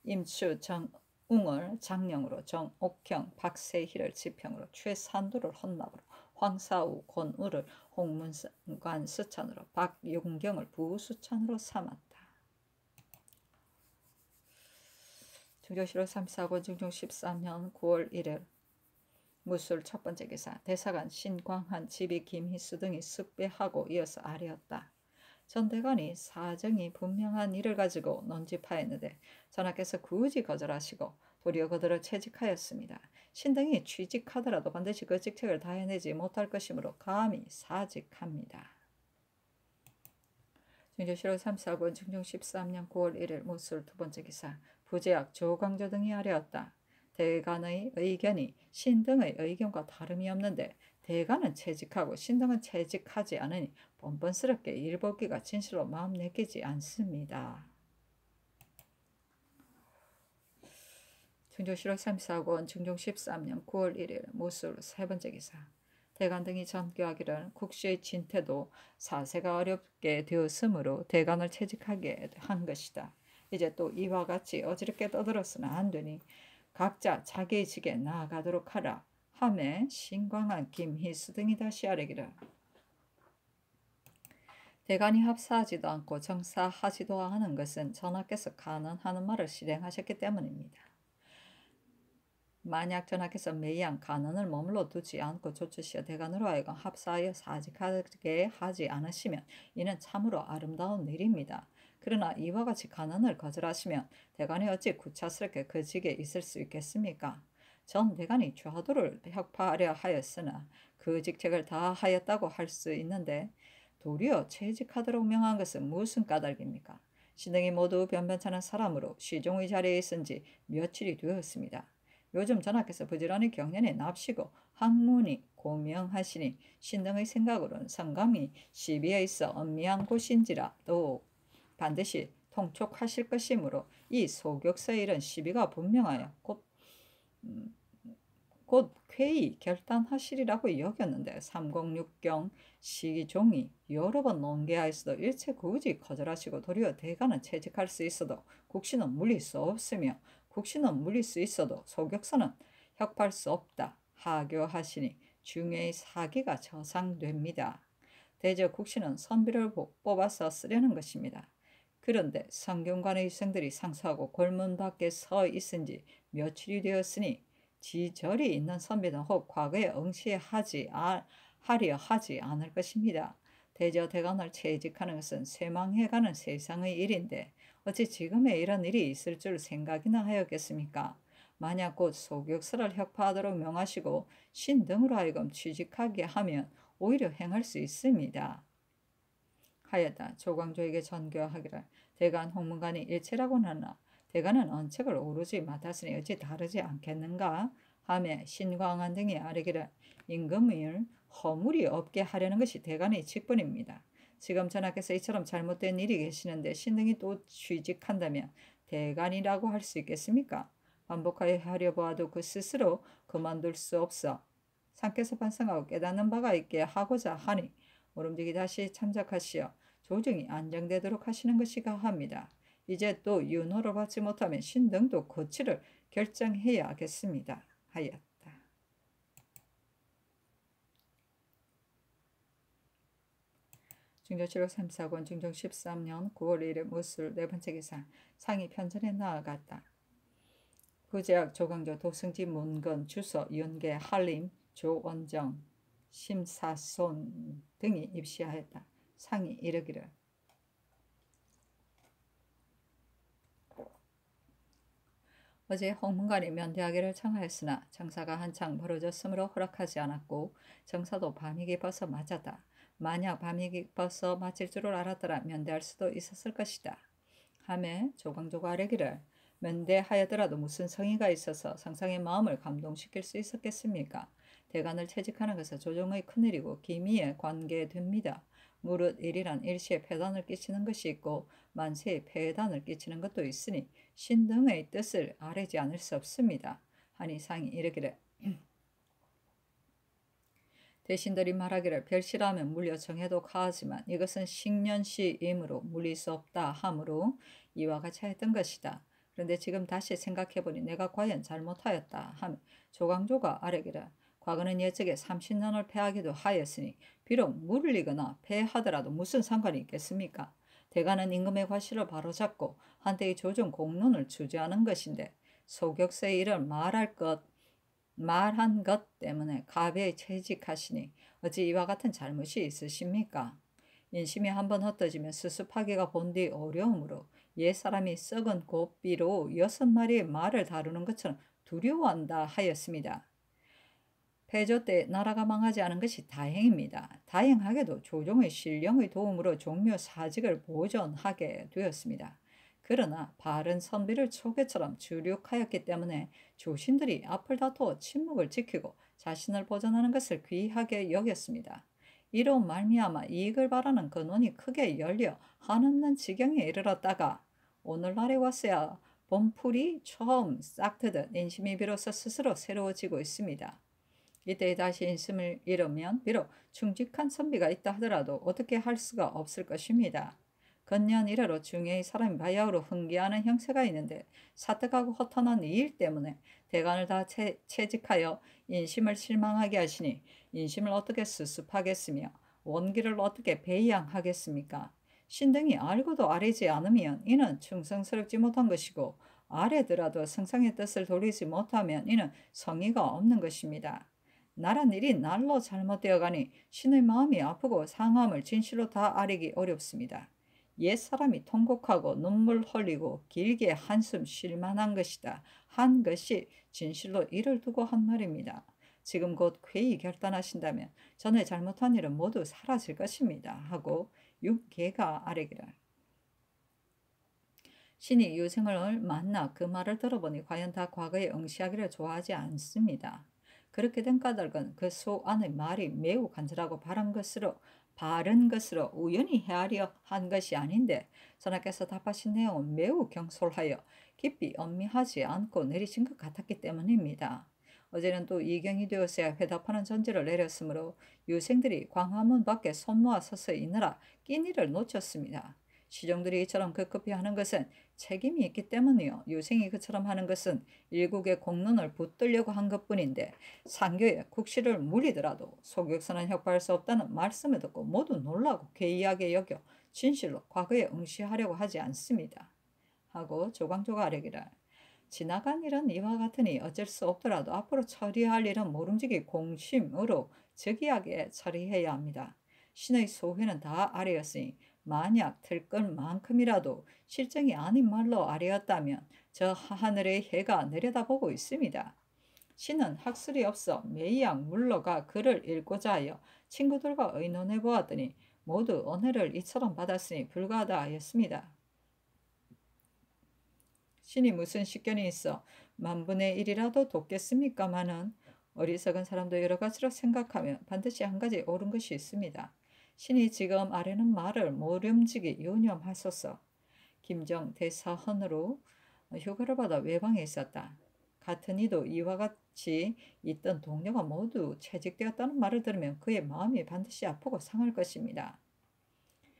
임추 정웅을 장령으로, 정옥형 박세희를 지평으로, 최산두를 헌납으로, 황사우 권우를 홍문관 수찬으로, 박용경을 부수찬으로 삼았다. 증조실록 34권 증조 13년 9월 1일 무술 첫번째 기사. 대사관 신광한, 지비 김희수 등이 습배하고 이어서 아뢰었다. 전대관이 사정이 분명한 일을 가지고 논집하였는데 전하께서 굳이 거절하시고 도리어 그들을 채직하였습니다. 신등이 취직하더라도 반드시 그 직책을 다해내지 못할 것이므로 감히 사직합니다. 증조실록 34권 증조 13년 9월 1일 무술 두번째 기사. 부제학 조광조 등이 아뢰었다. 대간의 의견이 신등의 의견과 다름이 없는데 대간은 채직하고 신등은 채직하지 않으니 뻔뻔스럽게 일복기가 진실로 마음 내키지 않습니다. 증조실록 34권 증조 13년 9월 1일 무술 세번째 기사. 대간 등이 전교하기를 국시의 진태도 사세가 어렵게 되었으므로 대간을 채직하게 한 것이다. 이제 또 이와 같이 어지럽게 떠들었으나 안 되니 각자 자기의 직에 나아가도록 하라. 하매 신광한, 김희수 등이 다시 아뢰기를. 대간이 합사하지도 않고 정사하지도 않은 것은 전하께서 간언하는 말을 실행하셨기 때문입니다. 만약 전하께서 매양 간언을 머물러 두지 않고 조치시어 대간으로 하여금 합사하여 사직하게 하지 않으시면 이는 참으로 아름다운 일입니다. 그러나 이와 같이 간언을 거절하시면 대간이 어찌 구차스럽게 그 직에 있을 수 있겠습니까? 전 대간이 좌도를 혁파하려 하였으나 그 직책을 다 하였다고 할 수 있는데 도리어 채직하도록 명한 것은 무슨 까닭입니까? 신등이 모두 변변찮은 사람으로 시종의 자리에 있은 지 며칠이 되었습니다. 요즘 전하께서 부지런히 경연에 납시고 학문이 고명하시니 신등의 생각으로는 성감이 시비에 있어 엄미한 곳인지라 또 반드시 통촉하실 것이므로 이 소격서에 이런 시비가 분명하여 곧 쾌히 결단하시리라고 여겼는데 306경 시종이 여러 번 논계하였어도 일체 굳이 거절하시고 도리어 대간은 채직할 수 있어도 국신은 물릴 수 없으며 국신은 물릴 수 있어도 소격서는 혁파할 수 없다 하교하시니 중의 사기가 저상됩니다. 대저 국신은 선비를 뽑아서 쓰려는 것입니다. 그런데 성균관의 유생들이 상소하고 골문 밖에 서 있은지 며칠이 되었으니 지절이 있는 선비는 혹 과거에 하려 하지 않을 것입니다. 대저 대간을 채직하는 것은 쇠망해가는 세상의 일인데 어찌 지금에 이런 일이 있을 줄 생각이나 하였겠습니까? 만약 곧 소격서를 혁파하도록 명하시고 신등으로 하여금 취직하게 하면 오히려 행할 수 있습니다. 하였다. 조광조에게 전교하기를 대간 홍문관이 일체라고는 하나 대간은 언책을 오로지 맡았으니 어찌 다르지 않겠는가 하며 신광한 등이 아뢰기를 임금을 허물이 없게 하려는 것이 대간의 직분입니다. 지금 전하께서 이처럼 잘못된 일이 계시는데 신등이 또 취직한다면 대간이라고 할 수 있겠습니까? 반복하여 하려 보아도 그 스스로 그만둘 수 없어 상께서 반성하고 깨닫는 바가 있게 하고자 하니 모름지기 다시 참작하시어 조정이 안정되도록 하시는 것이 가합니다. 이제 또 윤호를 받지 못하면 신등도 거취를 결정해야겠습니다. 하였다. 중조치록 3사권 중종 13년 9월 1일 무술 네 번째 기사 상이 편전에 나아갔다. 부제학 조광조 도승지 문건 주서 윤계 한림 조원정 심사손 등이 입시하였다. 상이 이르기를 어제 홍문관이 면대하기를 청하였으나 정사가 한창 벌어졌으므로 허락하지 않았고 정사도 밤이 깊어서 맞았다. 만약 밤이 깊어서 맞을 줄을 알았더라 면대할 수도 있었을 것이다. 하매 조광조가 아뢰기를 면대하여더라도 무슨 성의가 있어서 상상의 마음을 감동시킬 수 있었겠습니까? 대간을 채직하는 것은 조정의 큰일이고 기미에 관계됩니다. 무릇 일이란 일시에 폐단을 끼치는 것이 있고 만세에 폐단을 끼치는 것도 있으니 신등의 뜻을 아뢰지 않을 수 없습니다. 하니 상이 이르기를 대신들이 말하기를 별시라면 물려 정해도 가하지만 이것은 식년시이므로 물릴 수 없다 하므로 이와 같이 했던 것이다. 그런데 지금 다시 생각해보니 내가 과연 잘못하였다 하며 조광조가 아뢰기를 과거는 예적에 30년을 패하기도 하였으니 비록 물리거나 패하더라도 무슨 상관이 있겠습니까? 대가는 임금의 과실을 바로잡고 한때의 조정 공론을 주재하는 것인데 소격서의 일을 말한 것 때문에 가배에 채직하시니 어찌 이와 같은 잘못이 있으십니까? 인심이 한번 헛떠지면 수습하기가 본디 어려우므로 옛사람이 썩은 고삐로 6마리의 말을 다루는 것처럼 두려워한다 하였습니다. 패조 때 나라가 망하지 않은 것이 다행입니다. 다행하게도 조종의 신령의 도움으로 종묘 사직을 보존하게 되었습니다. 그러나 바른 선비를 초계처럼 주력하였기 때문에 조신들이 앞을 다투어 침묵을 지키고 자신을 보존하는 것을 귀하게 여겼습니다. 이로 말미암아 이익을 바라는 근원이 크게 열려 한없는 지경에 이르렀다가 오늘날에 왔어야 봄풀이 처음 싹트듯 인심이 비로소 스스로 새로워지고 있습니다. 이때 다시 인심을 잃으면 비록 충직한 선비가 있다 하더라도 어떻게 할 수가 없을 것입니다. 건년 이래로 중해의 사람이 바야흐로 흥기하는 형세가 있는데 사특하고 허탄한 이 일 때문에 대간을 다 채직하여 인심을 실망하게 하시니 인심을 어떻게 수습하겠으며 원기를 어떻게 배양하겠습니까? 신등이 알고도 아뢰지 않으면 이는 충성스럽지 못한 것이고 아뢰더라도 성상의 뜻을 돌리지 못하면 이는 성의가 없는 것입니다. 나란 일이 날로 잘못되어 가니 신의 마음이 아프고 상함을 진실로 다 아뢰기 어렵습니다. 옛사람이 통곡하고 눈물 흘리고 길게 한숨 쉴 만한 것이다. 한 것이 진실로 이를 두고 한 말입니다. 지금 곧 회의 결단하신다면 전에 잘못한 일은 모두 사라질 것입니다. 하고 육계가 아뢰기를 신이 유생을 만나 그 말을 들어보니 과연 다 과거에 응시하기를 좋아하지 않습니다. 그렇게 된 까닭은 그 속 안의 말이 매우 간절하고 바른 것으로 우연히 헤아려 한 것이 아닌데 전하께서 답하신 내용은 매우 경솔하여 깊이 엄미하지 않고 내리신 것 같았기 때문입니다. 어제는 또 이경이 되었어야 회답하는 전제를 내렸으므로 유생들이 광화문 밖에 손모아 서서 있느라 끼니를 놓쳤습니다. 시종들이 이처럼 급급히 하는 것은 책임이 있기 때문이요. 유생이 그처럼 하는 것은 일국의 공론을 붙들려고 한 것뿐인데 상교에 국시를 물리더라도 소격선은 혁파할 수 없다는 말씀을 듣고 모두 놀라고 괴이하게 여겨 진실로 과거에 응시하려고 하지 않습니다. 하고 조광조가 아뢰기를 지나간 일은 이와 같으니 어쩔 수 없더라도 앞으로 처리할 일은 모름지기 공심으로 즉위하게 처리해야 합니다. 신의 소회는 다 아뢰었으니 만약 틀끝만큼이라도 실정이 아닌 말로 아뢰었다면 저 하늘의 해가 내려다보고 있습니다. 신은 학술이 없어 매이양 물러가 글을 읽고자 하여 친구들과 의논해 보았더니 모두 은혜를 이처럼 받았으니 불가하다 하였습니다. 신이 무슨 식견이 있어 만분의 일이라도 돕겠습니까마는 어리석은 사람도 여러 가지로 생각하면 반드시 한 가지 옳은 것이 있습니다. 신이 지금 아뢰는 말을 모름지기 유념하소서. 김정 대사헌으로 휴가를 받아 외방에 있었다. 같은 이도 이와 같이 있던 동료가 모두 채직되었다는 말을 들으면 그의 마음이 반드시 아프고 상할 것입니다.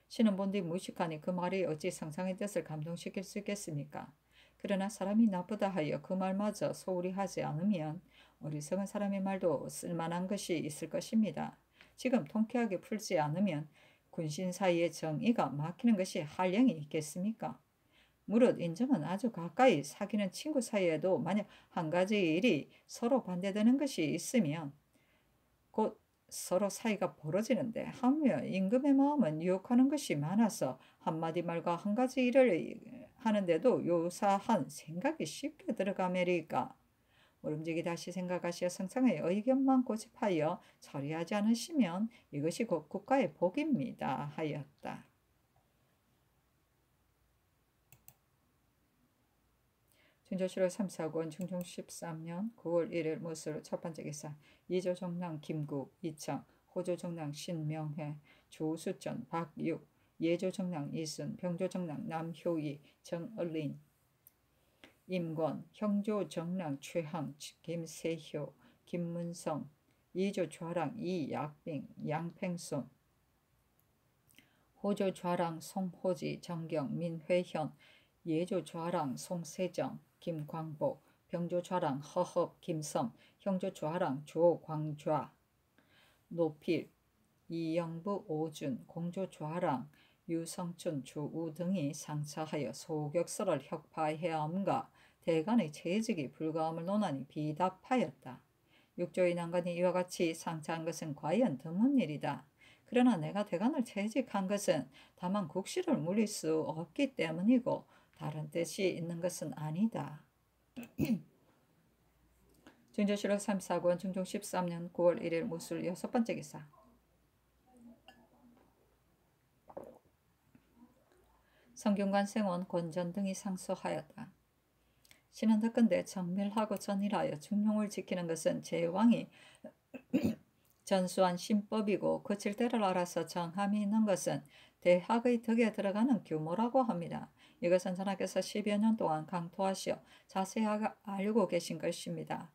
신은 본디 무식하니 그 말이 어찌 상상의 뜻을 감동시킬 수 있겠습니까? 그러나 사람이 나쁘다 하여 그 말마저 소홀히 하지 않으면 어리석은 사람의 말도 쓸만한 것이 있을 것입니다. 지금 통쾌하게 풀지 않으면 군신 사이의 정의가 막히는 것이 한량이 있겠습니까? 무릇 인정은 아주 가까이 사귀는 친구 사이에도 만약 한 가지 일이 서로 반대되는 것이 있으면 곧 서로 사이가 벌어지는데 하물며 임금의 마음은 유혹하는 것이 많아서 한마디 말과 한 가지 일을 하는데도 요사한 생각이 쉽게 들어가매리까. 모름지기 다시 생각하시어 상상의 의견만 고집하여 처리하지 않으시면 이것이 곧 국가의 복입니다 하였다. 진조실록 3사권 중종 13년 9월 1일 무술 첫 번째 기사 이조정랑 김구 이청 호조정랑 신명회 조수전 박육 예조정랑 이순 병조정랑 남효이 정을린 임권 형조정랑 최항 김세효 김문성 이조좌랑 이약빙 양팽손 호조좌랑 송호지 정경 민회현 예조좌랑 송세정 김광복, 병조좌랑 허허 김섬, 형조좌랑 조광좌, 노필, 이영부 오준, 공조좌랑 유성춘, 조우 등이 상차하여 소격설을 혁파해야 함과 대간의 채직이 불가함을 논하니 비답하였다. 육조의 난관이 이와 같이 상차한 것은 과연 드문 일이다. 그러나 내가 대간을 채직한 것은 다만 국시를 물릴 수 없기 때문이고 다른 뜻이 있는 것은 아니다. 중조실록 3사권 중종 13년 9월 1일 무술 여섯 번째 기사 성균관 생원 권전 등이 상소하였다. 신은 듣건대 정밀하고 전일하여 중용을 지키는 것은 제왕이 전수한 신법이고 그칠 때를 알아서 정함이 있는 것은 대학의 덕에 들어가는 규모라고 합니다. 이것은 전하께서 10여 년 동안 강토하시어 자세하게 알고 계신 것입니다.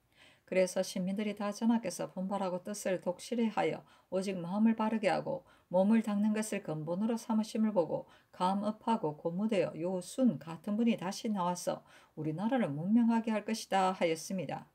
그래서 신민들이 다 전하께서 분발하고 뜻을 독실히 하여 오직 마음을 바르게 하고 몸을 닦는 것을 근본으로 삼으심을 보고 감업하고 고무되어 요순 같은 분이 다시 나와서 우리나라를 문명하게 할 것이다 하였습니다.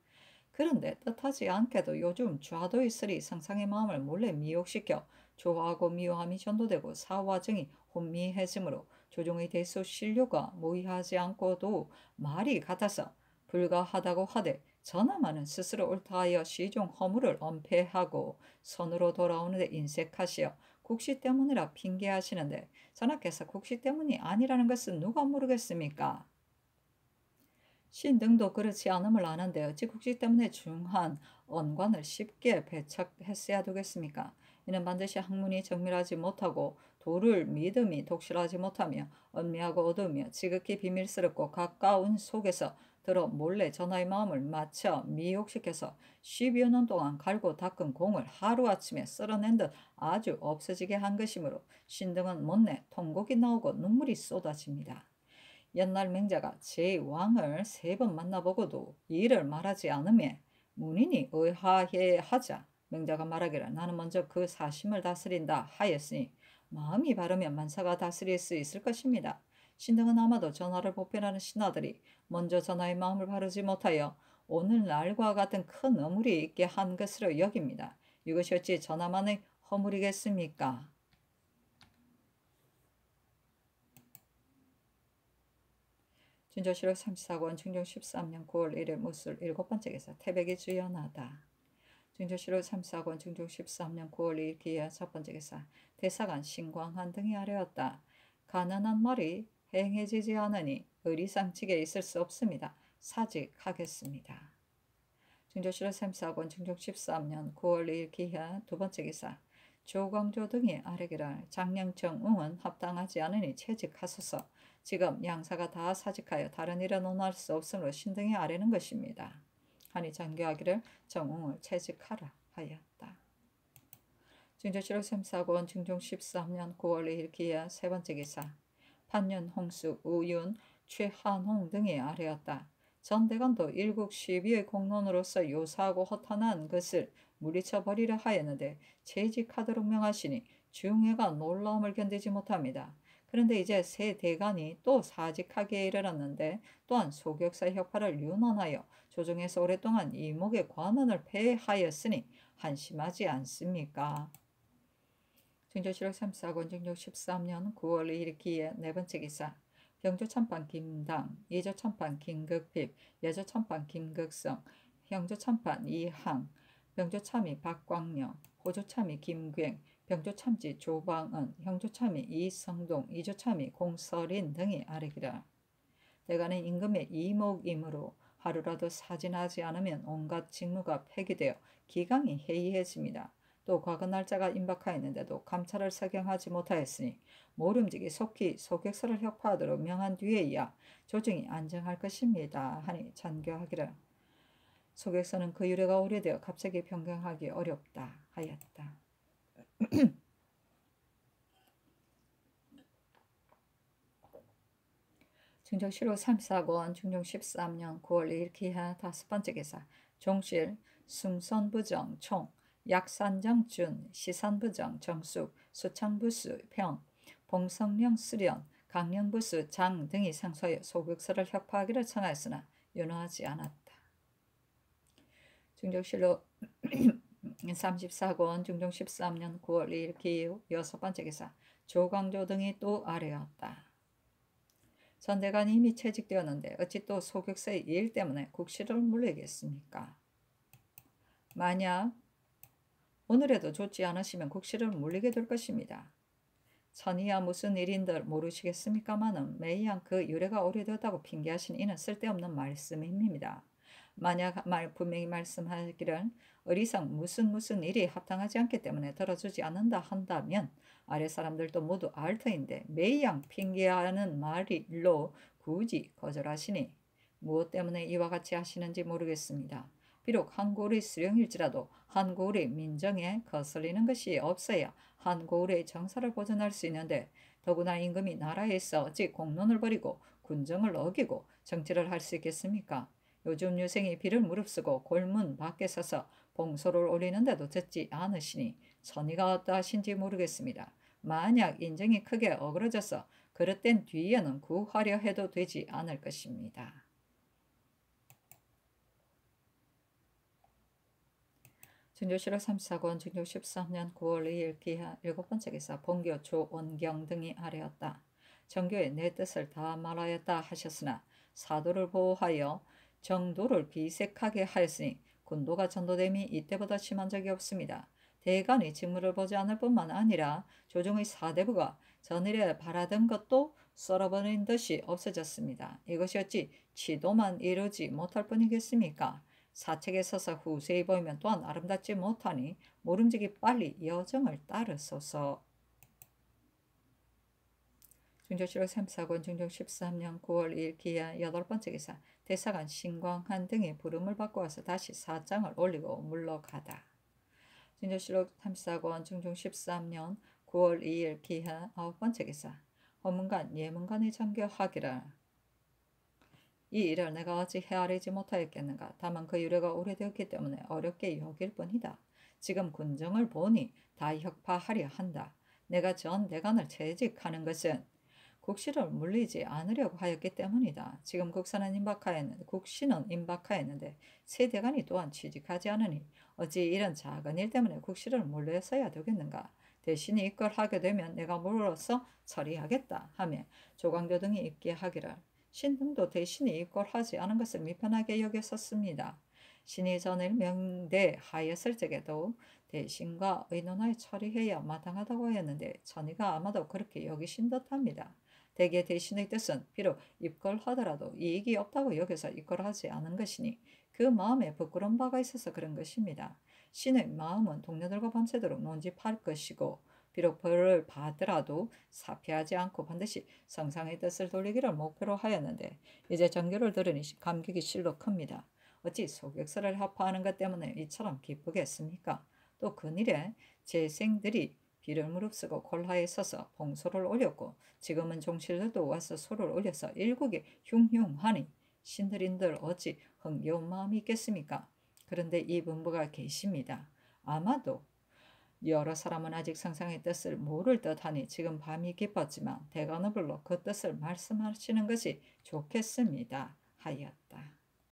그런데 뜻하지 않게도 요즘 좌도의 설이 상상의 마음을 몰래 미혹시켜 좋아하고 미워함이 전도되고 사화정이 혼미해지므로 조정의 대소 신료가 모의하지 않고도 말이 같아서 불가하다고 하되 전하만은 스스로 옳다하여 시종 허물을 엄폐하고 선으로 돌아오는데 인색하시어 국시 때문이라 핑계하시는데 전하께서 국시 때문이 아니라는 것은 누가 모르겠습니까? 신 등도 그렇지 않음을 아는데 어찌 국시 때문에 중한 언관을 쉽게 배척했어야 되겠습니까? 이는 반드시 학문이 정밀하지 못하고 도를 믿음이 독실하지 못하며 언미하고 어두우며 지극히 비밀스럽고 가까운 속에서 들어 몰래 전하의 마음을 맞춰 미혹시켜서 10여 년 동안 갈고 닦은 공을 하루아침에 썰어낸 듯 아주 없어지게 한 것이므로 신등은 못내 통곡이 나오고 눈물이 쏟아집니다. 옛날 맹자가 제 왕을 3번 만나보고도 이를 말하지 않으며 문인이 의하해 하자 맹자가 말하기를 나는 먼저 그 사심을 다스린다 하였으니 마음이 바르면 만사가 다스릴 수 있을 것입니다. 신등은 아마도 전하를 보편하는 신하들이 먼저 전하의 마음을 바르지 못하여 오늘날과 같은 큰 어물이 있게 한 것으로 여깁니다. 이것이 어찌 전하만의 허물이겠습니까? 진조실록 34권 중종 13년 9월 1일 무술 일곱 번째 기사 태백이 주연하다. 증조실록 3, 4권 중종 13년 9월 2일 기해 첫 번째 기사. 대사관 신광한 등이 아뢰었다. 가난한 말이 행해지지 않으니 의리상칙에 있을 수 없습니다. 사직하겠습니다. 증조실록 3, 4권 중종 13년 9월 2일 기해 두 번째 기사. 조광조 등이 아뢰기를 장량청 웅은 합당하지 않으니 채직하소서. 지금 양사가 다 사직하여 다른 일은 논할 수 없으므로 신등이 아뢰는 것입니다. 하니 장교하기를 정웅을 채직하라 하였다. 증조실록 3, 4권 중종 13년 9월 2일 기해 세 번째 기사. 판윤, 홍숙, 우윤, 최한홍 등이 아뢰었다. 전 대관도 일국 시비의 공론으로서 요사하고 허탄한 것을 물리쳐 버리려 하였는데 채직하도록 명하시니 중회가 놀라움을 견디지 못합니다. 그런데 이제 새 대관이 또 사직하기에 이르렀는데 또한 소격사 혁파를 윤언하여 조정에서 오랫동안 이목의 관원을 폐하였으니 한심하지 않습니까? 증조실록 3, 4권 중종 13년 9월 2일 기해 네 번째 기사. 병조참판 김당, 이조참판 김극핍, 예조참판 김극성, 형조참판 이항, 병조참의 박광영, 호조참의 김괴, 병조참지 조방은, 형조참의 이성동, 이조참의 공설인 등이 아뢰기라. 대가는 임금의 이목이므로 하루라도 사진하지 않으면 온갖 직무가 폐기되어 기강이 해이해집니다. 또 과거 날짜가 임박하였는데도 감찰을 서경하지 못하였으니 모름지기 속히 소격서를 혁파하도록 명한 뒤에야 조정이 안정할 것입니다. 하니 잔교하기를 소격서는 그 유래가 오래되어 갑자기 변경하기 어렵다 하였다. 증조실록 3, 4권 중종 13년 9월 2일 기해 다섯 번째 기사. 종실, 숭선부정 총, 약산정준, 시산부정 정숙, 수창부수 평, 봉성령 수련, 강령부수 장 등이 상소하여 소격서를 혁파하기를 청하였으나 윤호하지 않았다. 증조실록 34권 중종 13년 9월 2일 기해 여섯 번째 기사. 조광조 등이 또 아뢰었다. 전대관이 이미 채직되었는데 어찌 또 소격서의 일 때문에 국시를 물리겠습니까? 만약 오늘에도 좋지 않으시면 국시를 물리게 될 것입니다. 천이야 무슨 일인들 모르시겠습니까마는 매이양 그 유래가 오래되었다고 핑계하신 이는 쓸데없는 말씀입니다. 만약 분명히 말씀하기를 의리상 무슨 일이 합당하지 않기 때문에 들어주지 않는다 한다면 아래 사람들도 모두 알 터인데 매이양 핑계하는 말일로 굳이 거절하시니 무엇 때문에 이와 같이 하시는지 모르겠습니다. 비록 한고을의 수령일지라도 한고을의 민정에 거슬리는 것이 없어야 한고을의 정사를 보존할 수 있는데 더구나 임금이 나라에서 어찌 공론을 벌이고 군정을 어기고 정치를 할 수 있겠습니까? 요즘 유생이 비를 무릅쓰고 골문 밖에 서서 봉소를 올리는데도 듣지 않으시니 천의가 어떠하신지 모르겠습니다. 만약 인정이 크게 어그러져서 그릇된 뒤에는 구하려 해도 되지 않을 것입니다. 증조실록 3, 4권 중종 13년 9월 2일 기하 일곱 번째 기사. 본교 조원경 등이 아뢰었다. 정교의 내 뜻을 다 말하였다 하셨으나 사도를 보호하여 정도를 비색하게 하였으니 군도가 전도됨이 이때보다 심한 적이 없습니다. 대간이 직무를 보지 않을 뿐만 아니라 조정의 사대부가 전일에 바라던 것도 썰어버린 듯이 없어졌습니다. 이것이 어찌 치도만 이루지 못할 뿐이겠습니까? 사책에 서서 후세히 보이면 또한 아름답지 못하니 모름지기 빨리 여정을 따르소서. 증조실록 3, 4권 중종 13년 9월 2일 기해 여덟 번째 기사. 대사관 신광한 등이 부름을 받고 와서 다시 사장을 올리고 물러가다. 증조실록 3, 4권 중종 13년 9월 2일 기해 아홉 번째 기사. 허문관 예문관이 장교하기를 이 일을 내가 어찌 헤아리지 못하였겠는가. 다만 그 유래가 오래되었기 때문에 어렵게 여길 뿐이다. 지금 군정을 보니 다 혁파하려 한다. 내가 전 대관을 채직하는 것은 국시를 물리지 않으려고 하였기 때문이다. 지금 국시는 임박하였는데 새 대관이 또한 취직하지 않으니 어찌 이런 작은 일 때문에 국시를 물려서야 되겠는가. 대신에 이끌하게 되면 내가 물어서 처리하겠다 하며 조광조 등이 입기하기를 신등도 대신에 이끌하지 않은 것을 미편하게 여겼었습니다. 신이 전을 명대하였을 적에도 대신과 의논하여 처리해야 마땅하다고 하였는데 천의가 아마도 그렇게 여기신 듯합니다. 대개 대신의 뜻은 비록 입걸하더라도 이익이 없다고 여겨서 입걸하지 않은 것이니 그 마음에 부끄러운 바가 있어서 그런 것입니다. 신의 마음은 동료들과 밤새도록 논집할 것이고 비록 벌을 받더라도 사피하지 않고 반드시 성상의 뜻을 돌리기를 목표로 하였는데 이제 전교를 들으니 감격이 실로 큽니다. 어찌 소격서를 합파하는 것 때문에 이처럼 기쁘겠습니까? 또 근일에 재생들이 비를 무릅쓰고 콜하에 서서 봉소를 올렸고 지금은 종실들도 와서 소를 올려서 일국에 흉흉하니 신들인들 어찌 흥겨운 마음이 있겠습니까? 그런데 이 분부가 계십니다. 아마도 여러 사람은 아직 상상의 뜻을 모를 듯하니 지금 밤이 깊었지만 대관업으로 그 뜻을 말씀하시는 것이 좋겠습니다. 하였다.